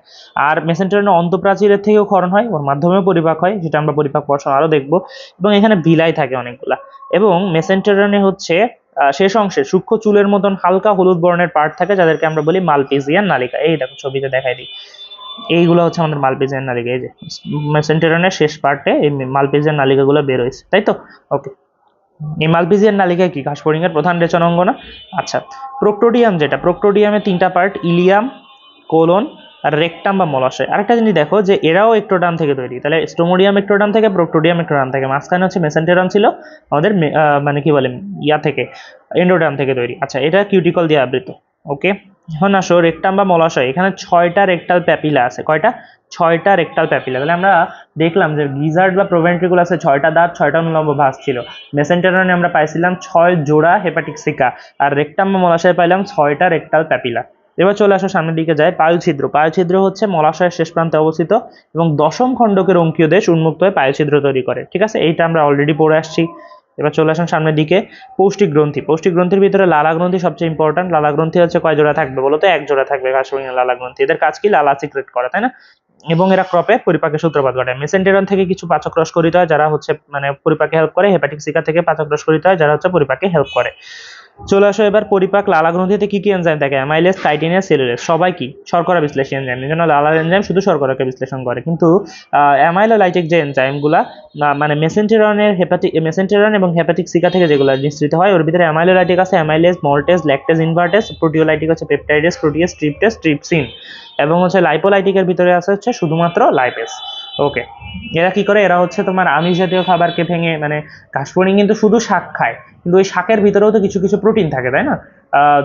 আর মেসেন্টেরনের অন্তঃপ্রাচীরের থেকেও ক্ষরণ হয়, ওর মাধ্যমেও পরিপাক হয়, সেটা আমরা পরিপাক পড়াশোনা আরো দেখবো। এবং এখানে ভিলাই থাকে অনেকগুলা। এবং মেসেন্টেরনে হচ্ছে শেষ অংশে সূক্ষ্ম চুলের মতন হালকা হলুদ বর্ণের পার্ট থাকে, যাদেরকে আমরা বলি মালপিজিয়ান নালিকা। এই দেখো ছবিতে দেখাই দিই, এইগুলো হচ্ছে আমাদের মালপিজিয়ান নালিকা। এই যে মেসেন্টেরনের শেষ পার্টে এই মালপিজিয়ান নালিকাগুলো বের হয়েছে, তাই তো? ওকে, এই মালপিজিয়ান নালিকা কি ঘাসফড়িং এর প্রধান রেচন অঙ্গ না? আচ্ছা, প্রোক্টোডিয়াম যেটা, প্রোক্টোডিয়ামে 3টা পার্ট, ইলিয়াম, কোলন আর রেকটাম বা মলাশয়। আরেকটা জিনিস দেখো যে এরাও একটোডার্ম থেকে তৈরি, তাহলে স্টোমোডিয়াম একটোডার্ম থেকে, প্রোক্টোডিয়াম একটোডার্ম থেকে, মাঝখানে হচ্ছে মেসেন্টেরন ছিল আমাদের মানে কি বলে ইয়া থেকে, এন্ডোডার্ম থেকে তৈরি। আচ্ছা, এটা কিউটিকল দিয়ে আবৃত। ওকে, এখন আসো রেকটাম বা মলাশয়। এখানে 6টা রেকটাল প্যাপিলা আছে। কয়টা? 6টা রেকটাল প্যাপিলা। তাহলে আমরা দেখলাম যে গিজার্ড বা প্রোভেন্ট্রিকুলাসে 6টা দাঁত, 6টা অনুলম্ব ভাঁজ ছিল। মেসেন্টেরনে আমরা পাইছিলাম 6 জোড়া হেপাটিক সিকা, আর রেকটাম বা মলাশয়ে পাইলাম 6টা রেকটাল প্যাপিলা। এবার চলে আসো সামনের দিকে যায়, পায়ুছিদ্র। পায়ুছিদ্র হচ্ছে মলাশয়ের শেষ প্রান্তে অবস্থিত, এবং 10ম খণ্ডকের অঙ্কীয় দেশ উন্মুক্ত হয়ে পায়ুছিদ্র তৈরি করে, ঠিক আছে? এইটা আমরা অলরেডি পড়ে আসছি। এবার চলে আসুন সামনের দিকে। পৌষ্টিক গ্রন্থি, পৌষ্টিক গ্রন্থির ভিতরে লালা গ্রন্থি সবচেয়ে ইম্পর্টেন্ট। লালা গ্রন্থি হচ্ছে কয় জোড়া থাকবে বলো তো? এক জোড়া থাকবে ঘাস ফড়িংয়ের লালা গ্রন্থি। এদের কাজ কি? লালা সিক্রেট করা, তাই না? এবং এরা ক্রপের পরিপাকের সূত্রপাত ঘটায়। মেসেন্টেরন থেকে কিছু পাচক রসকরিত হয় যারা হচ্ছে মানে পরিপাকে হেল্প করে। হেপাটিক সিকা থেকে পাচক রসকরিত হয় যারা হচ্ছে পরিপাকে হেল্প করে। চলে আসো এবার পরিপাক। লালা গ্রন্থিতে কি কি এনজাইম থাকে? Amylase, chitinase, cellulose. সবাই কি? শর্করা বিশ্লেষী এনজাইম। এই জন্য লালার এনজাইম শুধু শর্করাকে বিশ্লেষণ করে। কিন্তু অ্যামাইলোলাইটিক যে এনজাইমগুলা মানে মেসেন্টেরন এবং হেপাটিক সিকা থেকে যেগুলো নিঃসৃত হয় ওর ভিতরে অ্যামাইলোলাইটিক আছে amylase, maltase, lactase, invertase. Proteolytic হচ্ছে পেপটাইডেজ, প্রোটিয়েজ, ট্রিপটেজ, ট্রিপসিন। এবং হচ্ছে লাইপোলাইটিকের ভিতরে আছে হচ্ছে শুধুমাত্র লাইপেজ। ওকে, এরা কি করে? এরা হচ্ছে তোমার আমিষ জাতীয় খাবারকে ভেঙে, মানে ঘাস ফড়িং কিন্তু শুধু শাক খায়, কিন্তু ওই শাকের ভিতরেও তো কিছু কিছু প্রোটিন থাকে, তাই না?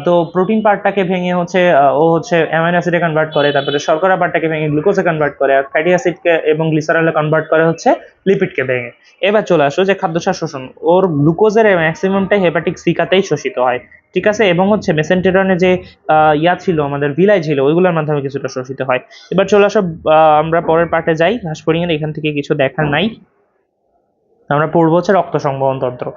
তো প্রোটিন পার্টটাকে ভেঙে হচ্ছে ও হচ্ছে অ্যামাইনো অ্যাসিডে কনভার্ট করে, তারপরে শর্করা পার্টটাকে ভেঙে গ্লুকোজে কনভার্ট করে, আর ফ্যাটি অ্যাসিডকে এবং গ্লিসারলে কনভার্ট করে হচ্ছে লিপিডকে ভেঙে। এবার চলে আসো যে খাদ্যসার শোষণ। ওর গ্লুকোজের ম্যাক্সিমামটাই হেপাটিক সিকাতেই শোষিত হয়, ঠিক আছে? এবং হচ্ছে মেসেন্টেরনে যে ইয়া ছিল, আমাদের ভিলাই ছিল, ওইগুলোর মাধ্যমে কিছুটা শোষিত হয়। এবার চলে আসো আমরা পরের পার্টে যাই। ঘাস ফড়িং এর এখান থেকে কিছু দেখার নাই। আমরা পড়বো হচ্ছে রক্ত সংবহন তন্ত্র।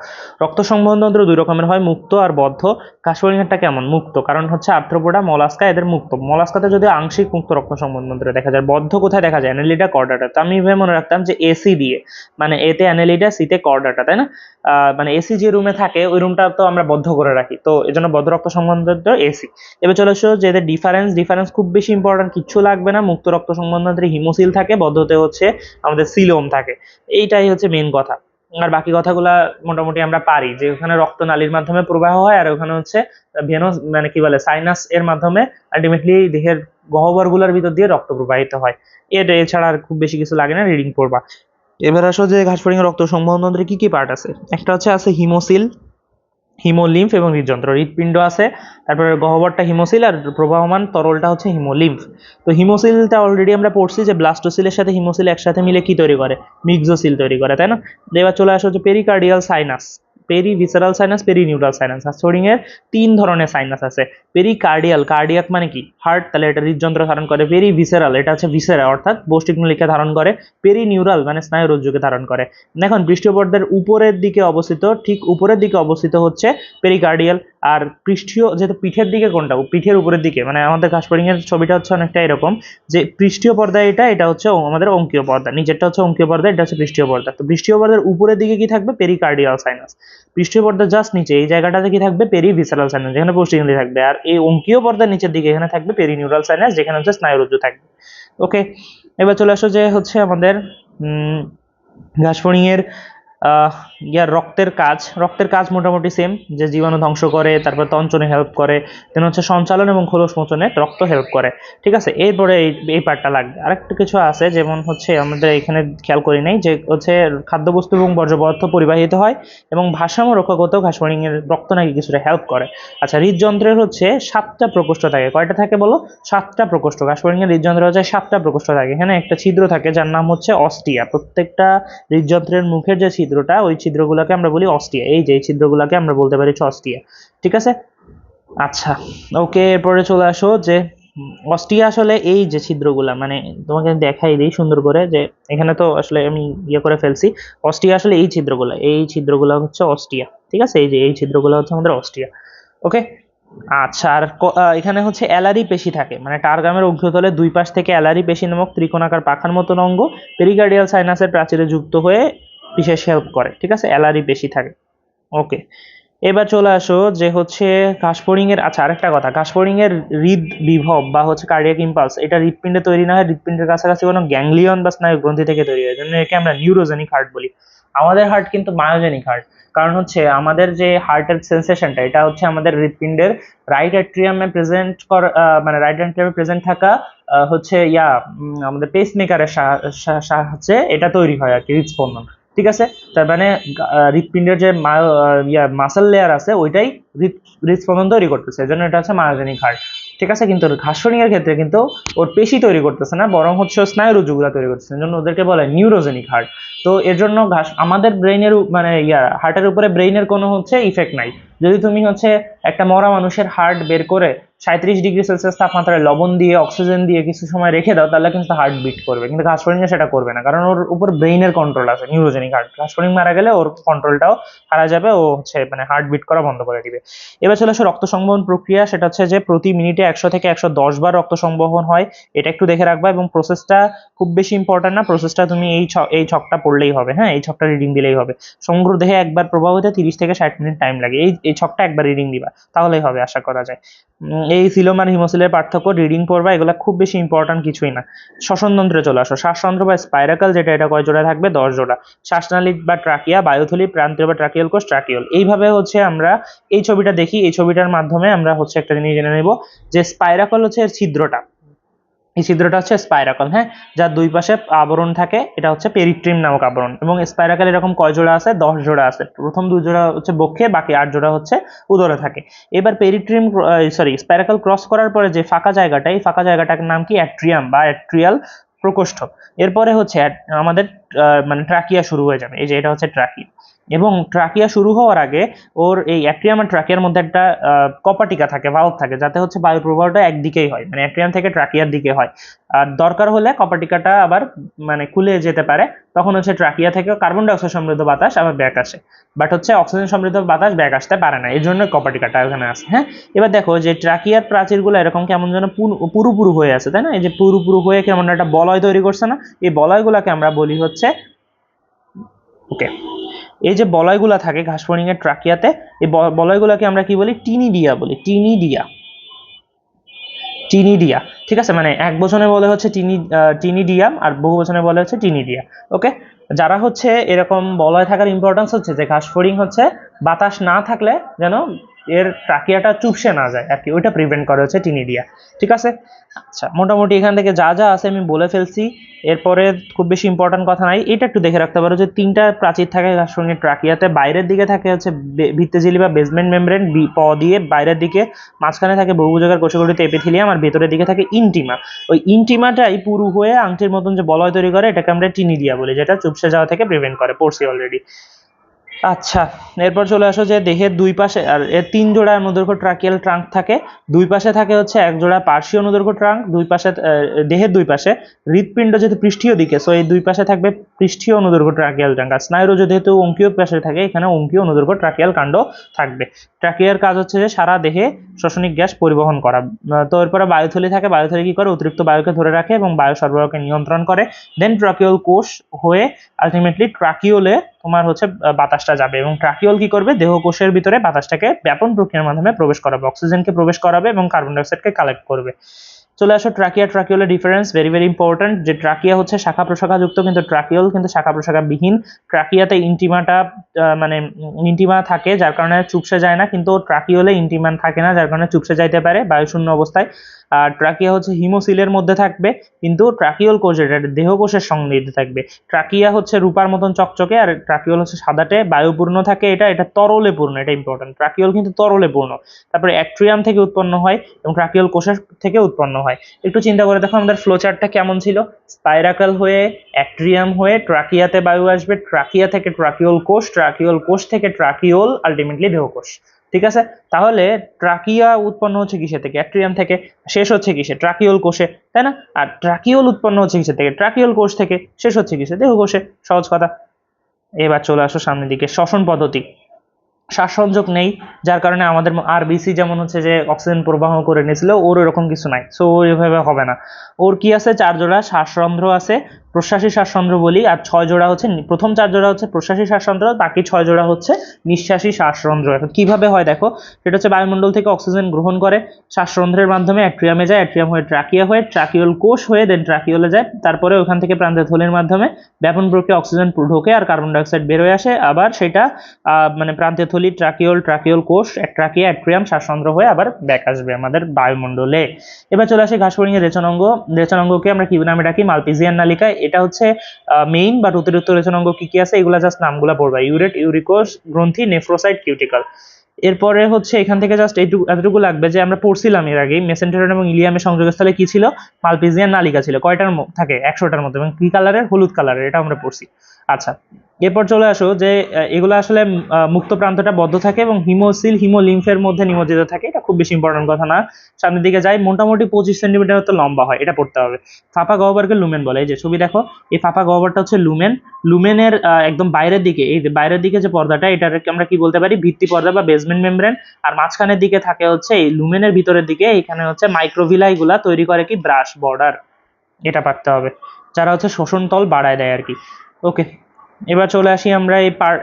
রক্ত সংবহন তন্ত্র দুই রকমের হয়, মুক্ত আর বদ্ধ। ঘাস ফড়িংয়েরটা কেমন? মুক্ত, কারণ হচ্ছে আর্থ্রোপোডা, মলাস্কা এদের মুক্ত। মলাস্কাতে যদি আংশিক মুক্ত রক্ত সংবহন তন্ত্র দেখা যায়। বদ্ধ কোথায় দেখা যায়? Annelida, chordata. তো আমি এভাবে মনে রাখতাম যে এসি দিয়ে, মানে এতে অ্যানেলিডা, সিতে কর্ডাটা, তাই না? মানে এসি যে রুমে থাকে ওই রুমটা তো আমরা বদ্ধ করে রাখি, তো এই জন্য বদ্ধ রক্ত সংবহন তন্ত্র এসি। এবার চলে আসো যে এদের ডিফারেন্স খুব বেশি ইম্পর্টেন্ট, কিচ্ছু লাগবে না। মুক্ত রক্ত সংবহন তন্ত্রে হিমোসিল থাকে, বদ্ধতে হচ্ছে আমাদের সিলোম থাকে। এইটাই হচ্ছে মেন কথা। আর বাকি কথাগুলা মোটামুটি আমরা পারি, যে ওখানে রক্তনালীর মাধ্যমে প্রবাহ হয়, আর ওখানে হচ্ছে ভেনাস মানে কি বলে সাইনাস এর মাধ্যমে আলটিমেটলি দেহের গহ্বরগুলোর ভিতর দিয়ে রক্ত প্রবাহিত হয়। এছাড়া আর খুব বেশি কিছু লাগে না, রিডিং পড়বা। এবার আসো যে ঘাস ফড়িং রক্ত সংবহন তন্ত্রে কি কি পার্ট আছে। একটা হচ্ছে আছে হিমোসিল, হিমোলিম্ফ এবং হৃদযন্ত্র। হৃৎপিণ্ড আছে, তারপরে গহ্বরটা হিমোসিল, আর প্রবাহমান তরলটা হচ্ছে হিমোলিম্ফ। তো হিমোসিলটা অলরেডি আমরা পড়ছি যে ব্লাস্টোসিলের সাথে হিমোসিল একসাথে মিলে কি তৈরি করে? মিক্সোসিল তৈরি করে, তাই না? এবার চলে আসো যে pericardial sinus, perivisceral sinus, perineural sinus. ঘাস ফড়িং এর তিন ধরনের সাইনাস আছে। পেরিকার্ডিয়াল, কার্ডিয়াক মানে কি? হার্ট, তাহলে এটা হৃদযন্ত্র ধারণ করে। পেরিভিসারাল, এটা হচ্ছে ভিসেরা অর্থাৎ পৌষ্টিকনলিকা ধারণ করে। পেরিনিউরাল মানে স্নায়ুরজ্জুকে ধারণ করে। দেখুন পৃষ্ঠীয় পর্দার উপরের দিকে অবস্থিত, ঠিক উপরের দিকে অবস্থিত হচ্ছে পেরিকার্ডিয়াল। আর পৃষ্ঠীয়, যেহেতু পিঠের দিকে কোনটা? পিঠের উপরের দিকে, মানে আমাদের ঘাস ফড়িং এর ছবিটা হচ্ছে অনেকটা এরকম, যে পৃষ্ঠীয় পর্দা এটা হচ্ছে আমাদের অঙ্কীয় পর্দা, নিচেরটা হচ্ছে অঙ্কীয় পর্দা, এটা হচ্ছে পৃষ্ঠীয় পর্দা। তো পৃষ্ঠীয় পর্দার উপরের দিকে কি থাকবে? Pericardial sinus. পৃষ্ঠীয় পর্দার জাস্ট নিচে এই জায়গাটাতে কি থাকবে? পেরিভিসারাল সাইনাস, যেখানে পৌষ্টিকনলী থাকবে। আর এই অঙ্কীয় পর্দার নিচের দিকে এখানে থাকবে পেরিনিউরাল সাইনাস, যেখানে হচ্ছে স্নায়ুরজ্জু থাকবে। ওকে, এবার চলে আসো যে হচ্ছে আমাদের ঘাস ফড়িং এর রক্তের কাজ মোটামুটি সেম, যে জীবাণু ধ্বংস করে, তারপর তঞ্চনে হেল্প করে, দেন হচ্ছে সঞ্চালন এবং খোলস মোচনে রক্ত হেল্প করে, ঠিক আছে? এরপরে এই পার্টটা লাগবে। আরেকটা কিছু আছে, যেমন হচ্ছে আমাদের এখানে খেয়াল করি নাই, যে হচ্ছে খাদ্যবস্তু এবং বর্জ্য পদার্থ পরিবাহিত হয় এবং ভারসাম্য রক্ষা করতেও ঘাস ফড়িং এর রক্ত নাকি কিছুটা হেল্প করে। আচ্ছা, হৃদযন্ত্রের হচ্ছে 7টা প্রকোষ্ঠ থাকে। কয়টা থাকে বলো? 7টা প্রকোষ্ঠ। ঘাস ফড়িং এর হৃদযন্ত্রের হচ্ছে 7টা প্রকোষ্ঠ থাকে। এখানে একটা ছিদ্র থাকে যার নাম হচ্ছে অস্টিয়া। প্রত্যেকটা হৃদযন্ত্রের মুখের যে ছিদ্রটা, ওই ছিদ্রগুলোকে আমরা বলি অস্টিয়া। এই যে ছিদ্রগুলোকে আমরা বলতে পারি অস্টিয়া, ঠিক আছে? আচ্ছা, ওকে, এরপরে চলে আসো যে অস্টিয়া আসলে এই যে ছিদ্রগুলা, মানে তোমাকে দেখাই দিই সুন্দর করে, যে এখানে তো আসলে আমি করে ফেলছি। অস্টিয়া আসলে এই ছিদ্রগুলা হচ্ছে অস্টিয়া, ঠিক আছে? এই যে এই ছিদ্রগুলো হচ্ছে আমাদের অস্টিয়া। ওকে, আচ্ছা, আর এখানে হচ্ছে অ্যালারি পেশি থাকে, মানে টারগামের অগ্রতলে দুই পাশ থেকে অ্যালারি পেশি নামক ত্রিকোণাকার পাখার মতন অঙ্গ পেরিকার্ডিয়াল সাইনাসের প্রাচীরে যুক্ত হয়ে বিশেষ হেল্প করে, ঠিক আছে? অ্যালারি পেশি থাকে। ওকে, এবার চলে আসো যে হচ্ছে ঘাস ফড়িং এর। আচ্ছা, আরেকটা কথা, ঘাস ফড়িং এর হৃদ বিভব বা হচ্ছে কার্ডিয়াক ইম্পালস, এটা হৃৎপিণ্ডে তৈরি না হয়, হৃৎপিণ্ডের কাছাকাছি কোনো গ্যাংলিয়ন বা স্নায়ু গ্রন্থি থেকে তৈরি হয়, জন্য একে আমরা নিউরোজেনিক হার্ট বলি। আমাদের হার্ট কিন্তু মায়োজেনিক হার্ট, কারণ হচ্ছে আমাদের যে হার্টের সেন্সেশনটা, এটা হচ্ছে আমাদের হৃৎপিণ্ডের রাইট অ্যাট্রিয়ামে প্রেজেন্ট মানে রাইট অ্যাট্রিয়ামে প্রেজেন্ট থাকা হচ্ছে আমাদের পেসমেকারের সাহায্যে এটা তৈরি হয় আর কি, হৃদস্পন্দন, ঠিক আছে? তার মানে হৃৎপিণ্ডের যে মাসেল লেয়ার আছে ওইটাই হৃদস্পন্দন তৈরি করতেছে, এজন্য এটা হচ্ছে মায়োজেনিক হার্ট, ঠিক আছে? কিন্তু ঘাস ফড়িং এর ক্ষেত্রে কিন্তু ওর পেশি তৈরি করতেছে না, বরং হচ্ছে স্নায়ুরজ্জুগুলা তৈরি করতেছে, এজন্য ওদেরকে বলে নিউরোজেনিক হার্ট। তো এর জন্য আমাদের ব্রেইনের মানে হার্টের উপরে ব্রেইনের কোনো হচ্ছে ইফেক্ট নাই, যদি তুমি হচ্ছে একটা মরা মানুষের হার্ট বের করে 37°C তাপমাত্রায় লবণ দিয়ে অক্সিজেন দিয়ে কিছু সময় রেখে দাও, তাহলে কিন্তু হার্ট বিট করবে, কিন্তু ঘাস ফড়িংয়ে সেটা করবে না, কারণ ওর উপর ব্রেইনের কন্ট্রোল আছে, নিউরোজেনিক হার্ট। ঘাস ফড়িং মারা গেলে ওর কন্ট্রোলটাও হারা যাবে, ও হচ্ছে মানে হার্ট বিট করা বন্ধ করে দিবে। এবার চলে আসে রক্ত সংবহন প্রক্রিয়া। সেটা হচ্ছে যে প্রতি মিনিটে 100 থেকে 110 বার রক্ত সংবহন হয়, এটা একটু দেখে রাখবা। এবং প্রসেসটা খুব বেশি ইম্পর্টেন্ট না, প্রসেসটা তুমি এই ছকটা পড়লেই হবে, হ্যাঁ, এই ছকটা রিডিং দিলেই হবে। সমগ্র দেহে একবার প্রবাহ হতে 30 থেকে 60 মিনিট টাইম লাগে, এই ছকটা একবার রিডিং দিবা, তাহলেই হবে আশা করা যায়। এই সিলোম আর হিমোসিলের পার্থক্য রিডিং পড়বা, এগুলো খুব বেশি ইম্পর্টেন্ট কিছুই না। শ্বসনতন্ত্রে চলে আসো। শ্বাসতন্ত্র বা স্পাইরাকাল, যেটা এটা কয় জোড়া থাকবে? 10 জোড়া। শ্বাসনালী বা ট্রাকিয়া, বায়ুথলি, প্রান্তীয় বা ট্রাকিয়াল কোষ, ট্রাকিওল। এইভাবে হচ্ছে আমরা এই ছবিটা দেখি, এই ছবিটার মাধ্যমে আমরা হচ্ছে একটা জিনিস জেনে নেব যে স্পাইরাকল হচ্ছে এর ছিদ্রটা, এই ছিদ্রটা হচ্ছে স্পাইরাকল, হ্যাঁ, যার দুই পাশে আবরণ থাকে, এটা হচ্ছে পেরিট্রিম নামক আবরণ। এবং স্পাইরাকল এরকম কয় জোড়া আছে? 10 জোড়া আছে। প্রথম 2 জোড়া হচ্ছে বক্ষে, বাকি 8 জোড়া হচ্ছে উদরে থাকে। এবার পেরিট্রিম স্পাইরাকল ক্রস করার পরে যে ফাঁকা জায়গাটা, এই ফাঁকা জায়গাটার নাম কি? অ্যাট্রিয়াম বা অ্যাট্রিয়াল প্রকোষ্ঠ। এরপরে হচ্ছে আমাদের মানে ট্রাকিয়া শুরু হয়ে যাবে, এই যে এটা হচ্ছে ট্রাকিয়া। এবং ট্রাকিয়া শুরু হওয়ার আগে ওর এই অ্যাট্রিয়াম আর ট্রাকিয়ার মধ্যে একটা কপাটিকা থাকে, ভালভ থাকে, যাতে হচ্ছে বায়ু প্রবাহটা একদিকেই হয়, মানে অ্যাট্রিয়াম থেকে ট্রাকিয়ার দিকে হয়। আর দরকার হলে কপাটিকাটা আবার মানে খুলে যেতে পারে, তখন হচ্ছে ট্রাকিয়া থেকে কার্বন ডাইঅক্সাইড সমৃদ্ধ বাতাস আবার ব্যাক আসে, বাট হচ্ছে অক্সিজেন সমৃদ্ধ বাতাস ব্যাক আসতে পারে না, এই জন্য কপাটিকাটা ওখানে আসে, হ্যাঁ। এবার দেখো যে ট্রাকিয়ার প্রাচীরগুলো এরকম কেমন যেন পুরু হয়ে আছে, তাই না? এই যে পুরু হয়ে কেমন একটা বলয় তৈরি করছে না, এই বলয়গুলোকে আমরা বলি হচ্ছে, ওকে, এই যে বলয়গুলা থাকে ঘাস ফড়িং এর ট্রাকিয়াতে, এই বলয়গুলাকে আমরা কি বলি? টিনিডিয়া বলি, টিনিডিয়া। ঠিক আছে, মানে এক বচনে বলে হচ্ছে টিনিডিয়াম, আর বহু বচনে বলে হচ্ছে টিনিডিয়া। ওকে, যারা হচ্ছে এরকম বলয় থাকার ইম্পর্টেন্স হচ্ছে যে ঘাস ফড়িং হচ্ছে বাতাস না থাকলে যেন এর ট্রাকিয়াটা চুপসে না যায় আর কি, ওইটা প্রিভেন্ট করে হচ্ছে টিনিডিয়া। ঠিক আছে, আচ্ছা, মোটামুটি এখান থেকে যা যা আছে আমি বলে ফেলছি। এরপরে খুব বেশি ইম্পর্টেন্ট কথা নাই, এটা একটু দেখে রাখতে পারো যে 3টা প্রাচীর থাকে ঘাস ফড়িং এর ট্রাকিয়াতে। বাইরের দিকে থাকে হচ্ছে ভিত্তিঝিলি বা বেসমেন্ট মেমব্রেন, প দিয়ে বাইরের দিকে, মাঝখানে থাকে বহুভুজাকার কোষগঠিত এপিথেলিয়াম, আর ভেতরের দিকে থাকে ইনটিমা। ওই ইনটিমাটাই পুরু হয়ে আংটির মতন যে বলয় তৈরি করে, এটাকে আমরা টিনিডিয়া বলি, যেটা চুপসে যাওয়া থেকে প্রিভেন্ট করে, পড়ছি অলরেডি। আচ্ছা, এরপর চলে আসো যে দেহের দুই পাশে, আর এর 3 জোড়া অনুদৈর্ঘ্য ট্রাকিয়াল ট্রাঙ্ক থাকে। দুই পাশে থাকে হচ্ছে 1 জোড়া পার্শ্বীয় অনুদৈর্ঘ্য ট্রাঙ্ক, দুই পাশে দেহের দুই পাশে হৃৎপিণ্ড যেহেতু পৃষ্ঠীয় দিকে, সো এই দুই পাশে থাকবে পৃষ্ঠীয় অনুদৈর্ঘ্য ট্রাকিয়াল ট্রাঙ্ক। আর স্নায়ুরজ্জ যেহেতু অঙ্কীয় পাশে থাকে, এখানে অঙ্কীয় অনুদৈর্ঘ্য ট্রাকিয়াল কাণ্ড থাকবে। ট্রাকিয়ার কাজ হচ্ছে যে সারা দেহে শ্বসনিক গ্যাস পরিবহন করা। তো এরপরে বায়ুথলি থাকে, বায়ুথলি কি করে? অতিরিক্ত বায়ুকে ধরে রাখে এবং বায়ু সরবরাহকে নিয়ন্ত্রণ করে। দেন ট্রাকিওল কোষ হয়ে আলটিমেটলি ট্রাকিওলে তোমার হচ্ছে বাতাসটা যাবে, এবং ট্রাকিওল কি করবে? দেহকোষের ভিতরে বাতাসটাকে ব্যাপন প্রক্রিয়ার মাধ্যমে প্রবেশ করাবে, অক্সিজেনকে প্রবেশ করাবে এবং কার্বন ডাইঅক্সাইডকে কালেক্ট করবে। চলে আসো ট্রাকিয়া ট্রাকিওলের ডিফারেন্স, ভেরি ভেরি ইম্পর্টেন্ট। যে ট্রাকিয়া হচ্ছে শাখা প্রশাখা যুক্ত, কিন্তু ট্রাকিওল কিন্তু শাখা প্রশাখা বিহীন। ট্রাকিয়াতে ইন্টিমাটা মানে ইন্টিমা থাকে, যার কারণে চুপসে যায় না, কিন্তু ট্রাকিওলে ইন্টিমান থাকে না, যার কারণে চুপসে যাইতে পারে বায়ুশূন্য অবস্থায়। আর ট্রাকিয়া হচ্ছে হিমোসিলের মধ্যে থাকবে, কিন্তু ট্রাকিওল কোষ এটা দেহকোষের সংনিহিত থাকবে। ট্রাকিয়া হচ্ছে রূপার মতন চকচকে, আর ট্রাকিওল হচ্ছে সাদাটে, বায়ুপূর্ণ থাকে, এটা তরলে পূর্ণ, এটা ইম্পর্টেন্ট। ট্রাকিওল কিন্তু তরলে পূর্ণ। তারপরে অ্যাট্রিয়াম থেকে উৎপন্ন হয় এবং ট্রাকিওল কোষের থেকে উৎপন্ন হয়। একটু চিন্তা করে দেখো আমাদের ফ্লোচার্টটা কেমন ছিল? স্পাইরাকাল হয়ে অ্যাট্রিয়াম হয়ে ট্রাকিয়াতে বায়ু আসবে, ট্রাকিয়া থেকে ট্রাকিওল কোষ থেকে ট্রাকিওল, আলটিমেটলি দেহকোষ। ঠিক আছে, তাহলে ট্রাকিয়া উৎপন্ন হচ্ছে কিসে থেকে? অ্যাট্রিয়াম থেকে। শেষ হচ্ছে কিসে? ট্রাকিওল কোষে, তাই না? আর ট্রাকিওল উৎপন্ন হচ্ছে কিসে থেকে? ট্রাকিওল কোষ থেকে। শেষ হচ্ছে কিসে? দেহকোষে। সহজ কথা। এবার চলে আসো সামনের দিকে, শ্বসন পদ্ধতি। শ্বাস সংযোগ নেই, যার কারণে আমাদের আরবিসি যেমন হচ্ছে যে অক্সিজেন প্রবাহ করে নিয়েছিল, ওর এরকম কিছু নাই, সো ওইভাবে হবে না। ওর কি আছে? 4 জোড়া শ্বাসরন্ধ্র আছে, প্রশ্বাসী শ্বাসরন্ধ্র বলি, আর 6 জোড়া হচ্ছে, প্রথম 4 জোড়া হচ্ছে প্রশ্বাসী শ্বাসরন্ধ্র, বাকি 6 জোড়া হচ্ছে নিঃশ্বাসী শ্বাসরন্ধ্র। এখন কিভাবে হয় দেখো, সেটা হচ্ছে বায়ুমণ্ডল থেকে অক্সিজেন গ্রহণ করে, শ্বাসরন্ধ্রের মাধ্যমে অ্যাট্রিয়ামে যায়, অ্যাট্রিয়াম হয়ে ট্রাকিয়া হয়ে ট্রাকিওল কোষ হয়ে দেন ট্রাকিওলে যায়, তারপরে ওখান থেকে প্রান্তীয় থলির মাধ্যমে ব্যাপন প্রক্রিয়া অক্সিজেন ঢোকে আর কার্বন ডাইঅক্সাইড বের হয়ে আসে, আবার সেটা মানে প্রান্তীয় থলি, ট্রাকিওল কোষ, ট্রাকিয়া, অ্যাট্রিয়াম, শ্বাসরন্ধ্র হয়ে আবার ব্যাক আসবে আমাদের বায়ুমণ্ডলে। এবার চলে আসে ঘাস ফড়িং এর রেচনাঙ্গ। রেচনাঙ্গকে আমরা কি নামে ডাকি? মালপিজিয়ান নালিকা। এটা হচ্ছে মেইন বা অতিরিক্ত রেচনাঙ্গ কি কি আছে এগুলা জাস্ট নামগুলা পড়বা, ইউরেট, ইউরিকোস গ্রন্থি, নেফ্রোসাইট, কিউটিকল। এরপরে হচ্ছে এখান থেকে জাস্ট এতটুকু লাগবে যে আমরা পড়ছিলাম এর আগে, মেসেন্টেরিয়াম এবং ইলিয়ামের সংযোগস্থলে কি ছিল? মালপিজিয়ান নালিকা ছিল। কয়টার থাকে? 100টার মতো, এবং কি কালারের? হলুদ কালারের, এটা আমরা পড়ছি। আচ্ছা, এরপর চলে আসো যে এগুলো আসলে মুক্ত প্রান্তটা বদ্ধ থাকে এবং হিমোসিল হিমোলিম্ফের মধ্যে নিমজ্জিত থাকে। এটা খুব বেশি ইম্পর্টেন্ট কথা না। সামনের দিকে যাই, মোটামুটি 25 সেন্টিমিটার তো লম্বা হয়, এটা পড়তে হবে। ফাঁপা গহ্বরকে লুমেন বলে। এই যে ছবি দেখো, এই ফাঁপা গহ্বরটা হচ্ছে লুমেন। লুমেনের একদম বাইরের দিকে, এই যে বাইরের দিকে যে পর্দাটা, এটাকে আমরা কি বলতে পারি, ভিত্তি পর্দা বা বেসমেন্ট মেমব্রেন। আর মাঝখানের দিকে থাকে হচ্ছে এই লুমেনের ভিতরের দিকে, এখানে হচ্ছে মাইক্রোভিলাই গুলা তৈরি করে কি ব্রাশ বর্ডার। এটা পারতে হবে, যারা হচ্ছে শোষণ তল বাড়ায় দেয় আর কি। ওকে, এবার চলে আসি আমরা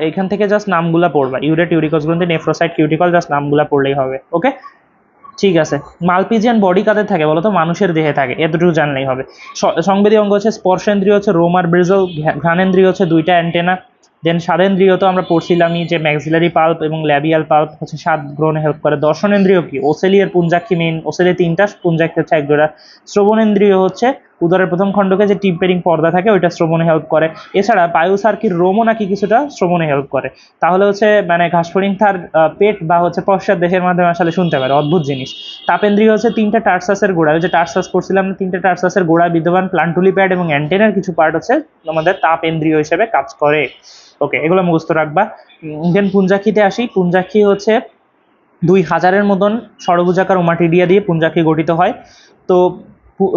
এখান থেকে জাস্ট নামগুলা পড়বা, ইউরেট, ইউরিকস গ্রন্থি, নেফ্রোসাইট, কিউটিকল, জাস্ট নামগুলা পড়লেই হবে। ওকে, ঠিক আছে। মালপিজিয়ান বডি কাদের থাকে বলতো? মানুষের দেহে থাকে, এতটুকু জানলেই হবে। সংবেদী অঙ্গ হচ্ছে স্পর্শেন্দ্রিয় হচ্ছে রোমার ব্রেজল, ঘ্রাণেন্দ্রিয় হচ্ছে দুইটা অ্যান্টেনা। দেন স্বাদেন্দ্রিয় তো আমরা পড়ছিলামই যে ম্যাক্সিলারি পাল্প এবং ল্যাবিয়াল পাল্প হচ্ছে স্বাদ গ্রহণে হেল্প করে। দর্শনেন্দ্রিয় কি? ওসেলিয়ার পুঞ্জাক্ষী মেইন, ওসেলি তিনটা, পুঞ্জাক্ষী হচ্ছে এক জোড়া। শ্রবণেন্দ্রিয় হচ্ছে উদরের প্রথম খণ্ডকে যে টিম্পেরিং পর্দা থাকে ওইটা শ্রবণে হেল্প করে। এছাড়া বায়ুসার্কির রোমও নাকি কিছুটা শ্রবণে হেল্প করে। তাহলে হচ্ছে মানে ঘাসফড়িং তার পেট বা হচ্ছে পশ্চাৎ দেহের মাধ্যমে আসলে শুনতে পারে, অদ্ভুত জিনিস। তাপেন্দ্রিয় হচ্ছে তিনটা টার্সাসের গোড়া, ওই যে টার্সাস করছিলাম না, তিনটা টার্সাসের গোড়া বিদ্যমান প্লান্টুলি প্যাড এবং অ্যান্টেনার কিছু পার্ট হচ্ছে আমাদের তাপেন্দ্রিয় হিসেবে কাজ করে। ওকে, এগুলো মুখস্থ রাখবা। দেন পুঞ্জাক্ষীতে আসি। পুঞ্জাক্ষী হচ্ছে 2000-এর মতন ষড়ভুজাকার ওমাটিডিয়া দিয়ে পুঞ্জাক্ষী গঠিত হয়। তো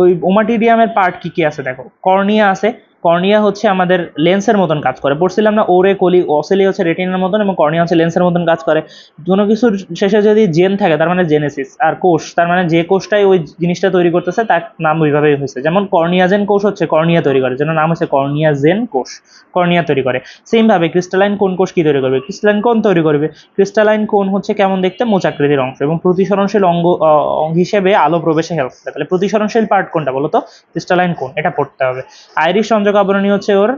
ওই ওমাটিডিয়ামের পার্ট কি কি আছে দেখো। কর্নিয়া আছে। কর্নিয়া হচ্ছে আমাদের লেন্সের মতন কাজ করে, পড়ছিলাম না, ওরে কলি অসেলি হচ্ছে রেটিনার মতন এবং কর্নিয়া হচ্ছে লেন্সের মতন কাজ করে। কোনো কিছুর শেষে যদি জেন থাকে তার মানে জেনেসিস, আর কোষ তার মানে যে কোষটাই ওই জিনিসটা তৈরি করতেছে তার নাম ওইভাবেই হয়েছে। যেমন কর্নিয়াজেন কোষ হচ্ছে কর্নিয়া তৈরি করে, যেন নাম হচ্ছে কর্নিয়াজেন কোষ, কর্নিয়া তৈরি করে। সেম ভাবে ক্রিস্টালাইন কোন কোষ কি তৈরি করবে? ক্রিস্টালাইন কোন তৈরি করবে? ক্রিস্টালাইন কোন হচ্ছে কেমন দেখতে? মোচাকৃতির অংশ এবং প্রতিসরণশীল অঙ্গ হিসেবে আলো প্রবেশে হেল্প করে। তাহলে প্রতিসরণশীল পার্ট কোনটা বলো তো? ক্রিস্টালাইন কোন, এটা পড়তে হবে। আইরিশ সংযোগ আবরণী হচ্ছে ওর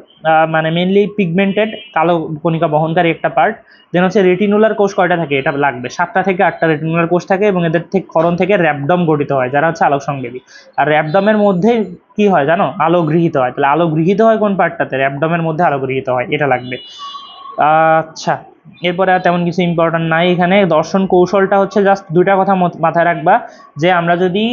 মানে মেনলি পিগমেন্টেড কালো কণিকা বহনকারী একটা পার্ট। দেন হচ্ছে রেটিনুলার কোষ কয়টা থাকে? এটা লাগবে, 7টা থেকে 8টা রেটিনুলার কোষ থাকে এবং এদের থেকে ক্ষরণ থেকে র্যাবডম গঠিত হয়, যারা হচ্ছে আলোক সংবেদী। আর র্যাবডমের মধ্যে কি হয় জানো? আলো গৃহীত হয়। তাহলে আলো গৃহীত হয় কোন পার্টটাতে? র্যাবডমের মধ্যে আলো গৃহীত হয়, এটা লাগবে। আচ্ছা, এরপরে আর তেমন কিছু ইম্পর্টেন্ট নাই এখানে। দর্শন কৌশলটা হচ্ছে জাস্ট দুইটা কথা মাথায় রাখবা, যে আমরা যদি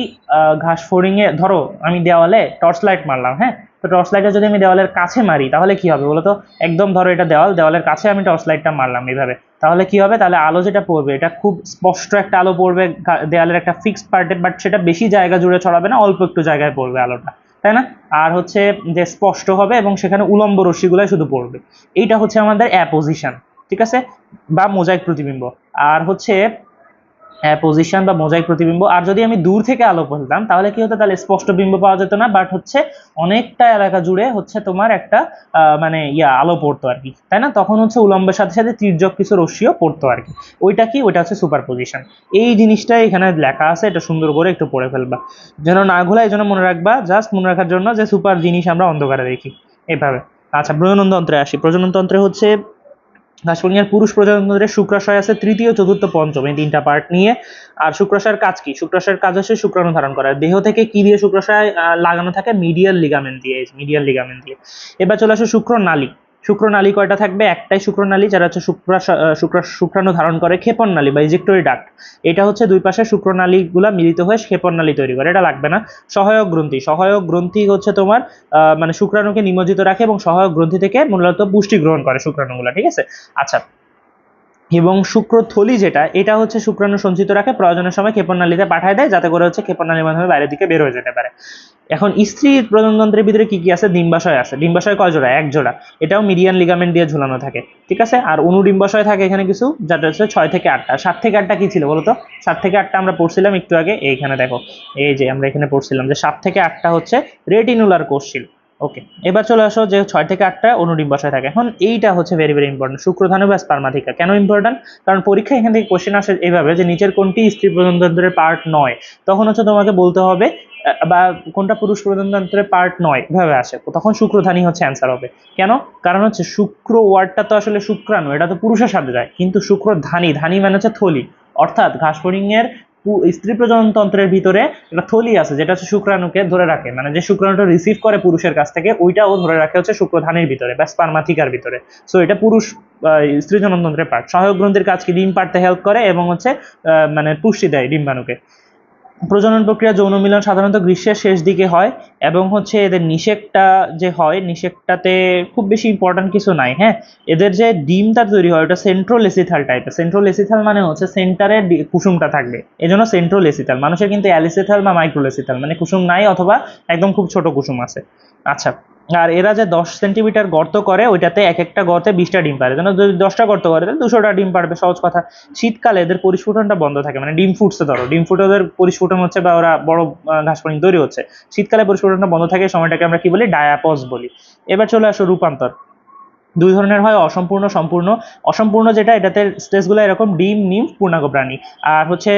ঘাস ফড়িংয়ে ধরো আমি দেওয়ালে টর্চ লাইট মারলাম, হ্যাঁ, তো টর্চ লাইটটা যদি আমি দেওয়ালের কাছে মারি তাহলে কি হবে বলো তো? একদম ধরো এটা দেওয়ালের কাছে আমি টর্চ লাইটটা মারলাম এইভাবে, তাহলে কি হবে? তাহলে আলো যেটা পড়বে এটা খুব স্পষ্ট একটা আলো পড়বে দেওয়ালের একটা ফিক্সড পার্টে, বাট সেটা বেশি জায়গা জুড়ে ছড়াবে না, অল্প একটু জায়গায় পড়বে আলোটা, তাই না? আর হচ্ছে যে স্পষ্ট হবে এবং সেখানে উলম্ব রশ্মিগুলাই শুধু পড়বে। এইটা হচ্ছে আমাদের অ্যাপোজিশন, ঠিক আছে, বা মোজাইক প্রতিবিম্ব। আর হচ্ছে পজিশন বা মোজাইক প্রতিবিম্ব। আর যদি আমি দূর থেকে আলো ফেলতাম তাহলে কি হতো? তাহলে স্পষ্ট বিম্ব পাওয়া যেত না, বাট হচ্ছে অনেকটা এলাকা জুড়ে হচ্ছে তোমার একটা মানে আলো পড়তো আর কি, তাই না? তখন হচ্ছে উলম্বের সাথে সাথে তির্যক কিছু রশ্মিও পড়তো আর কি। ওইটা কি? ওইটা হচ্ছে সুপার পজিশন। এই জিনিসটাই এখানে লেখা আছে, এটা সুন্দর করে একটু পড়ে ফেলবা, যেন না ঘোলা, এই জন্য মনে রাখবা, জাস্ট মনে রাখার জন্য যে সুপার জিনিস আমরা অন্ধকারে দেখি এইভাবে। আচ্ছা, প্রজনন তন্ত্রে আসি। প্রজনন তন্ত্রে হচ্ছে ঘাসফড়িংয়ের পুরুষ প্রজননতন্ত্রে শুক্রাশয় আছে তৃতীয়, চতুর্থ, পঞ্চম, এই 3টা পার্ট নিয়ে। আর শুক্রাশয়ের কাজ কি? শুক্রাশয়ের কাজ হচ্ছে শুক্রাণু ধারণ করা। দেহ থেকে কি দিয়ে শুক্রাশয় লাগানো থাকে? মিডিয়াল লিগামেন্ট দিয়ে, মিডিয়াল লিগামেন্ট দিয়ে। এবার চলে আসে শুক্রনালী। শুক্রনালী কয়টা থাকবে? একটাই শুক্রনালী, যারা হচ্ছে শুক্রাণু ধারণ করে। ক্ষেপণ নালী বা ইজেক্টরি ডাক্ট, এটা হচ্ছে দুই পাশে শুক্রনালীগুলা মিলিত হয়ে ক্ষেপণ নালী তৈরি করে, এটা লাগবে না। সহায়ক গ্রন্থি, সহায়ক গ্রন্থি হচ্ছে তোমার মানে শুক্রাণুকে নিমজ্জিত রাখে এবং সহায়ক গ্রন্থি থেকে মূলত পুষ্টি গ্রহণ করে শুক্রাণুগুলা, ঠিক আছে? আচ্ছা, এবং শুক্রথলি যেটা, এটা হচ্ছে শুক্রাণু সঞ্চিত রাখে, প্রয়োজনের সময় ক্ষেপণনালীতে পাঠায় দেয়, যাতে করে হচ্ছে ক্ষেপণনালীর মাধ্যমে বাইরের দিকে বের হয়ে যেতে পারে। এখন স্ত্রী প্রজননতন্ত্রের ভিতরে কি কি আছে? ডিম্বাশয় আছে। ডিম্বাশয় কয় জোড়া? এক জোড়া, এটাও মিডিয়ান লিগামেন্ট দিয়ে ঝুলানো থাকে, ঠিক আছে। আর অনুডিম্বাশয় থাকে এখানে কিছু, যেটা হচ্ছে 6 থেকে 8টা। 7 থেকে 8টা কি ছিল বলতো? 7 থেকে 8টা আমরা পড়ছিলাম একটু আগে, এইখানে দেখো, এই যে আমরা এখানে পড়ছিলাম যে 7 থেকে 8টা হচ্ছে রেটিনুলার কোষ ছিল। ওকে, এবার চলে আসো যে 6 থেকে 8টা অনুডিম্বাশয় থাকে। এখন এইটা হচ্ছে ভেরি ভেরি ইম্পর্টেন্ট, শুক্রধানু বা স্পার্মাথিকা। কেন ইম্পর্টেন্ট? কারণ পরীক্ষা এখান থেকে কোশ্চেন আসে এইভাবে যে নিচের কোনটি স্ত্রী প্রজননতন্ত্রের পার্ট নয়, তখন হচ্ছে তোমাকে বলতে হবে বা কোনটা পুরুষ প্রজননতন্ত্রের পার্ট নয়, এভাবে আসে, তখন শুক্রধানী হচ্ছে অ্যান্সার হবে। কেন? কারণ হচ্ছে শুক্র ওয়ার্ডটা তো আসলে শুক্রাণু, এটা তো পুরুষের সাথে যায়, কিন্তু শুক্রধানী, ধানী মানে হচ্ছে থলি, অর্থাৎ ঘাসফড়িং এর স্ত্রী প্রজননতন্ত্রের ভিতরে একটা থলি আছে যেটা হচ্ছে শুক্রাণুকে ধরে রাখে, মানে যে শুক্রাণুটা রিসিভ করে পুরুষের কাছ থেকে ওইটাও ধরে রাখে হচ্ছে শুক্রধানীর ভিতরে বা স্পার্মাথিকার ভিতরে। সো এটা পুরুষ স্ত্রী জননতন্ত্রের পার্ট। সহায়ক গ্রন্থির কাজ কি? ডিম পাড়তে হেল্প করে এবং হচ্ছে মানে পুষ্টি দেয় ডিম্বাণুকে। প্রজনন প্রক্রিয়া যৌন মিলন সাধারণত গ্রীষ্মের শেষ দিকে হয় এবং হচ্ছে এদের নিষেকটা যে হয় নিষেকটাতে খুব বেশি ইম্পর্ট্যান্ট কিছু নাই। হ্যাঁ, এদের যে ডিমটা তৈরি হয় ওটা সেন্ট্রোলেসিথাল টাইপের। সেন্ট্রোলেসিথাল মানে হচ্ছে সেন্টারে কুসুমটা থাকবে, এজন্য সেন্ট্রোলেসিথাল। মানুষের কিন্তু অ্যালিসিথাল বা মাইক্রোলেসিথাল মানে কুসুম নাই অথবা একদম খুব ছোট কুসুম আছে। আচ্ছা, আর এরা যে 10 সেন্টিমিটার গর্ত করে ওইটাতে এক একটা গর্তে 20টা ডিম পারে। যেন যদি 10টা গর্ত করে তাহলে 200টা ডিম পারবে, সহজ কথা। শীতকালে এদের পরিস্ফুটনটা বন্ধ থাকে, মানে ডিম ফুটছে, ধরো ডিম ফুটে ওদের পরিস্ফুটন হচ্ছে বা ওরা বড় ঘাস ফড়িং তৈরি হচ্ছে, শীতকালে পরিস্ফুটনটা বন্ধ থাকে, সময়টাকে আমরা কি বলি, ডায়াপজ বলি। এবার চলে আসো রূপান্তর। দুই ধরনের হয়, অসম্পূর্ণ, সম্পূর্ণ। অসম্পূর্ণ যেটা, এটাতে স্টেজগুলো এরকম: ডিম, নিম্ফ, পূর্ণাঙ্গ প্রাণী। আর হচ্ছে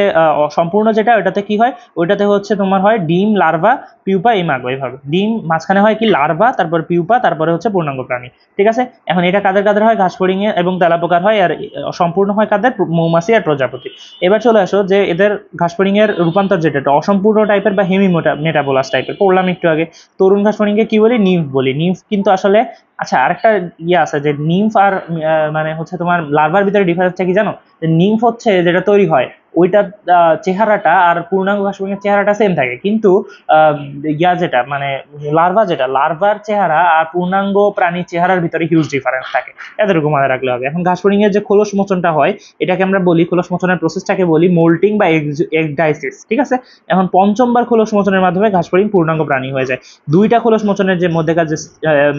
সম্পূর্ণ যেটা, ওটাতে কি হয়, ওইটাতে হচ্ছে তোমার হয় ডিম, লার্ভা, পিউপা, ইমাগো। এইভাবে ডিম, মাঝখানে হয় কি লার্ভা, তারপর পিউপা, তারপরে হচ্ছে পূর্ণাঙ্গ প্রাণী। ঠিক আছে, এখন এটা কাদের কাদের হয়, ঘাস ফড়িংয়ে এবং তেলাপোকার হয়। আর সম্পূর্ণ হয় কাদের, মৌমাছি আর প্রজাপতি। এবার চলে আসো যে এদের ঘাস ফড়িংয়ের রূপান্তর যেটা, এটা অসম্পূর্ণ টাইপের বা হেমি মেটাবোলাস টাইপের, পড়লাম একটু আগে। তরুণ ঘাস ফড়িংকে কি বলি, নিম্ফ বলি। নিম্ফ কিন্তু আসলে, আচ্ছা আরেকটা ইয়ে আছে যে নিম্ফ আর মানে হচ্ছে তোমার লার্ভার ভিতরে ডিফারেন্সটা কি জানো? যে নিম্ফ হচ্ছে যেটা তৈরি হয় ওইটার চেহারাটা আর পূর্ণাঙ্গ ঘাসফড়িংয়ের চেহারাটা সেম থাকে, কিন্তু আহ, যেটা মানে লার্ভা, যেটা লার্ভার চেহারা আর পূর্ণাঙ্গ প্রাণীর চেহারার ভিতরে হিউজ ডিফারেন্স থাকে। এতটুকু মনে রাখলে হবে। এখন ঘাসফড়িংয়ের যে খোলস মোচনটা হয়, এটাকে আমরা বলি, খোলস মোচনের প্রসেসটাকে বলি মোল্টিং বা এগডাইসিস। ঠিক আছে, এখন পঞ্চমবার খোলস মোচনের মাধ্যমে ঘাসফড়িং পূর্ণাঙ্গ প্রাণী হয়ে যায়। দুইটা খোলস মোচনের যে মধ্যেকার যে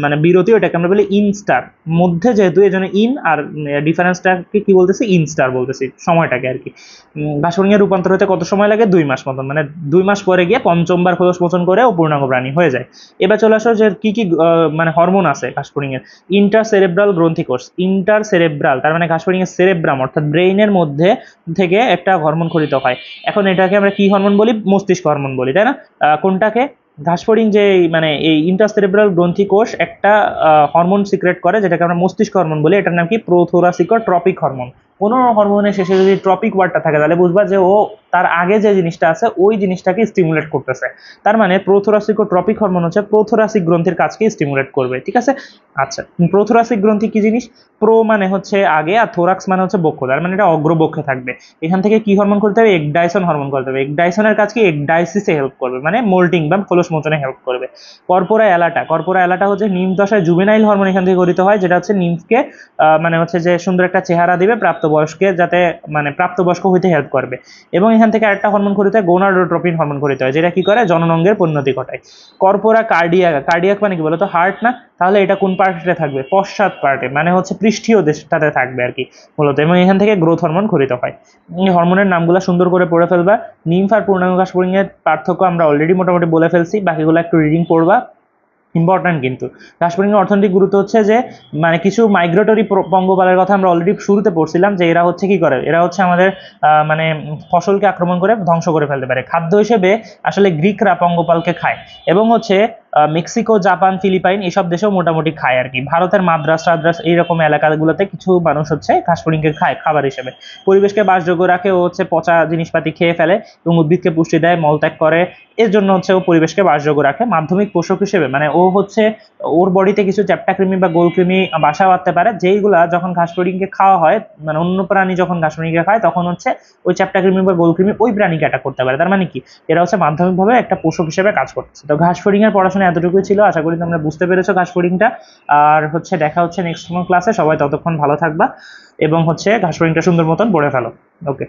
মানে বিরতি, ওটাকে আমরা বলি ইনস্টার। মধ্যে যেহেতু, এই জন্য ইন, আর ডিফারেন্সটাকে কি বলতেছি, ইনস্টার বলতেছি, সময়টাকে আর কি। ঘাসফড়িংয়ে রূপান্তর হতে কত সময় লাগে, 2 মাস মতন, মানে 2 মাস পরে গিয়ে পঞ্চমবার খোলস মোচন করে ও পূর্ণাঙ্গ প্রাণী হয়ে যায়। এবার চলে আসো যে কি কি মানে হরমোন আছে ঘাসফড়িংয়ের। ইন্টারসেরেব্রাল গ্রন্থিকোষ, ইন্টারসেরেব্রাল তার মানে ঘাসফড়িংয়ের সেরেব্রাম অর্থাৎ ব্রেইনের মধ্যে থেকে একটা হরমোন খরিত হয়। এখন এটাকে আমরা কি হরমোন বলি, মস্তিষ্ক হরমোন বলি, তাই না? কোনটাকে, ঘাসফড়িং যে মানে এই ইন্টারসেরেব্রাল গ্রন্থি কোষ একটা হরমোন সিক্রেট করে যেটাকে আমরা মস্তিষ্ক হরমোন বলি। এটার নাম কি, প্রোথোরাসিকোট্রপিক হরমোন। কোনো হরমোনের শেষে যদি ট্রপিক ওয়ার্ডটা থাকে তাহলে বুঝবা যে ও তার আগে যে জিনিসটা আছে ওই জিনিসটাকে স্টিমুলেট করতেছে। তার মানে প্রোথোরাসিকোট্রপিক হরমোন হচ্ছে প্রোথোরাসিক গ্রন্থির কাজকে স্টিমুলেট করবে। ঠিক আছে, আচ্ছা, প্রোথোরাসিক গ্রন্থি কি জিনিস? প্রো মানে হচ্ছে আগে, আর থোরাক্স মানে হচ্ছে বক্ষ, তার মানে এটা অগ্রবক্ষে থাকবে। এখান থেকে কি হরমোন করতে হবে, এগডাইসন হরমোন করতে হবে। এগডাইসনের কাজ কি, এগডাইসিসে হেল্প করবে, মানে মোল্টিং বা খোলস মোচনে হেল্প করবে। কর্পোরা অ্যালাটা, কর্পোরা অ্যালাটা হচ্ছে নিম্ফ দশায় জুভেনাইল হরমোন এখান থেকে গঠিত হয়, যেটা হচ্ছে নিম্ফকে মানে হচ্ছে যে সুন্দর একটা চেহারা দিবে প্রাপ্তবয়স্কে, যাতে মানে প্রাপ্তবয়স্ক হইতে হেল্প করবে। এবং এখান থেকে আরেকটা হরমোন গঠিত হয়, গোনাডোট্রপিন হরমোন গঠিত হয়, যেটা কি করে, জননাঙ্গের পরিণতি ঘটায়। কর্পোরা কার্ডিয়াক, কার্ডিয়াক মানে কি বলতো, হার্ট না? তাহলে এটা কোন পার্টে থাকবে, পশ্চাৎ পার্টে, মানে হচ্ছে পৃষ্ঠীয় দেশটাতে থাকবে আর কি মূলত। এবং এখান থেকে গ্রোথ হরমোন খরিত হয়। এই হরমোনের নামগুলো সুন্দর করে পড়ে ফেলবা। নিম্ফ আর পূর্ণাঙ্গ ঘাসফড়িং এর পার্থক্য আমরা অলরেডি মোটামুটি বলে ফেলছি, বাকিগুলো একটু রিডিং পড়বা, ইম্পর্ট্যান্ট কিন্তু। ঘাসফড়িংয়ের অর্থনৈতিক গুরুত্ব হচ্ছে যে মানে কিছু মাইগ্রেটরি পঙ্গপালের কথা আমরা অলরেডি শুরুতে পড়ছিলাম, যে এরা হচ্ছে কি করে, এরা হচ্ছে আমাদের মানে ফসলকে আক্রমণ করে ধ্বংস করে ফেলতে পারে। খাদ্য হিসেবে আসলে গ্রিকরা পঙ্গপালকে খায়, এবং হচ্ছে মেক্সিকো, জাপান, ফিলিপাইন এসব দেশেও মোটামুটি খায় আর কি। ভারতের মাদ্রাস টাদ্রাস এইরকম এলাকাগুলোতে কিছু মানুষ হচ্ছে ঘাসফড়িংকে খায় খাবার হিসেবে। পরিবেশকে বাসযোগ্য রাখে, ও হচ্ছে পচা জিনিসপাতি খেয়ে ফেলে এবং উদ্ভিদকে পুষ্টি দেয়, মলত্যাগ করে, এর জন্য হচ্ছে ও পরিবেশকে বাসযোগ্য রাখে। মাধ্যমিক পোষক হিসেবে মানে ও হচ্ছে, ওর বডিতে কিছু চ্যাপ্টাকৃমি বা গোলকৃমি বাসা বাঁধতে পারে, যেইগুলা যখন ঘাসফড়িংকে খাওয়া হয়, মানে অন্য প্রাণী যখন ঘাসফড়িংকে খায় তখন হচ্ছে ওই চ্যাপ্টাকৃমি বা গোলকৃমি ওই প্রাণীকে অ্যাটাক করতে পারে। তার মানে কি, এরা হচ্ছে মাধ্যমিকভাবে একটা পোষক হিসেবে কাজ করতেছে। তো ঘাসফড়িং এর পড়াশোনা এতটুকুই ছিল, আশা করি তোমরা বুঝতে পেরেছো ঘাসফড়িংটা। আর হচ্ছে দেখা হচ্ছে নেক্সট কোনো ক্লাসে, সবাই ততক্ষণ ভালো থাকবা এবং হচ্ছে ঘাসফড়িংটা সুন্দর মতন পড়ে ফেলো। ওকে।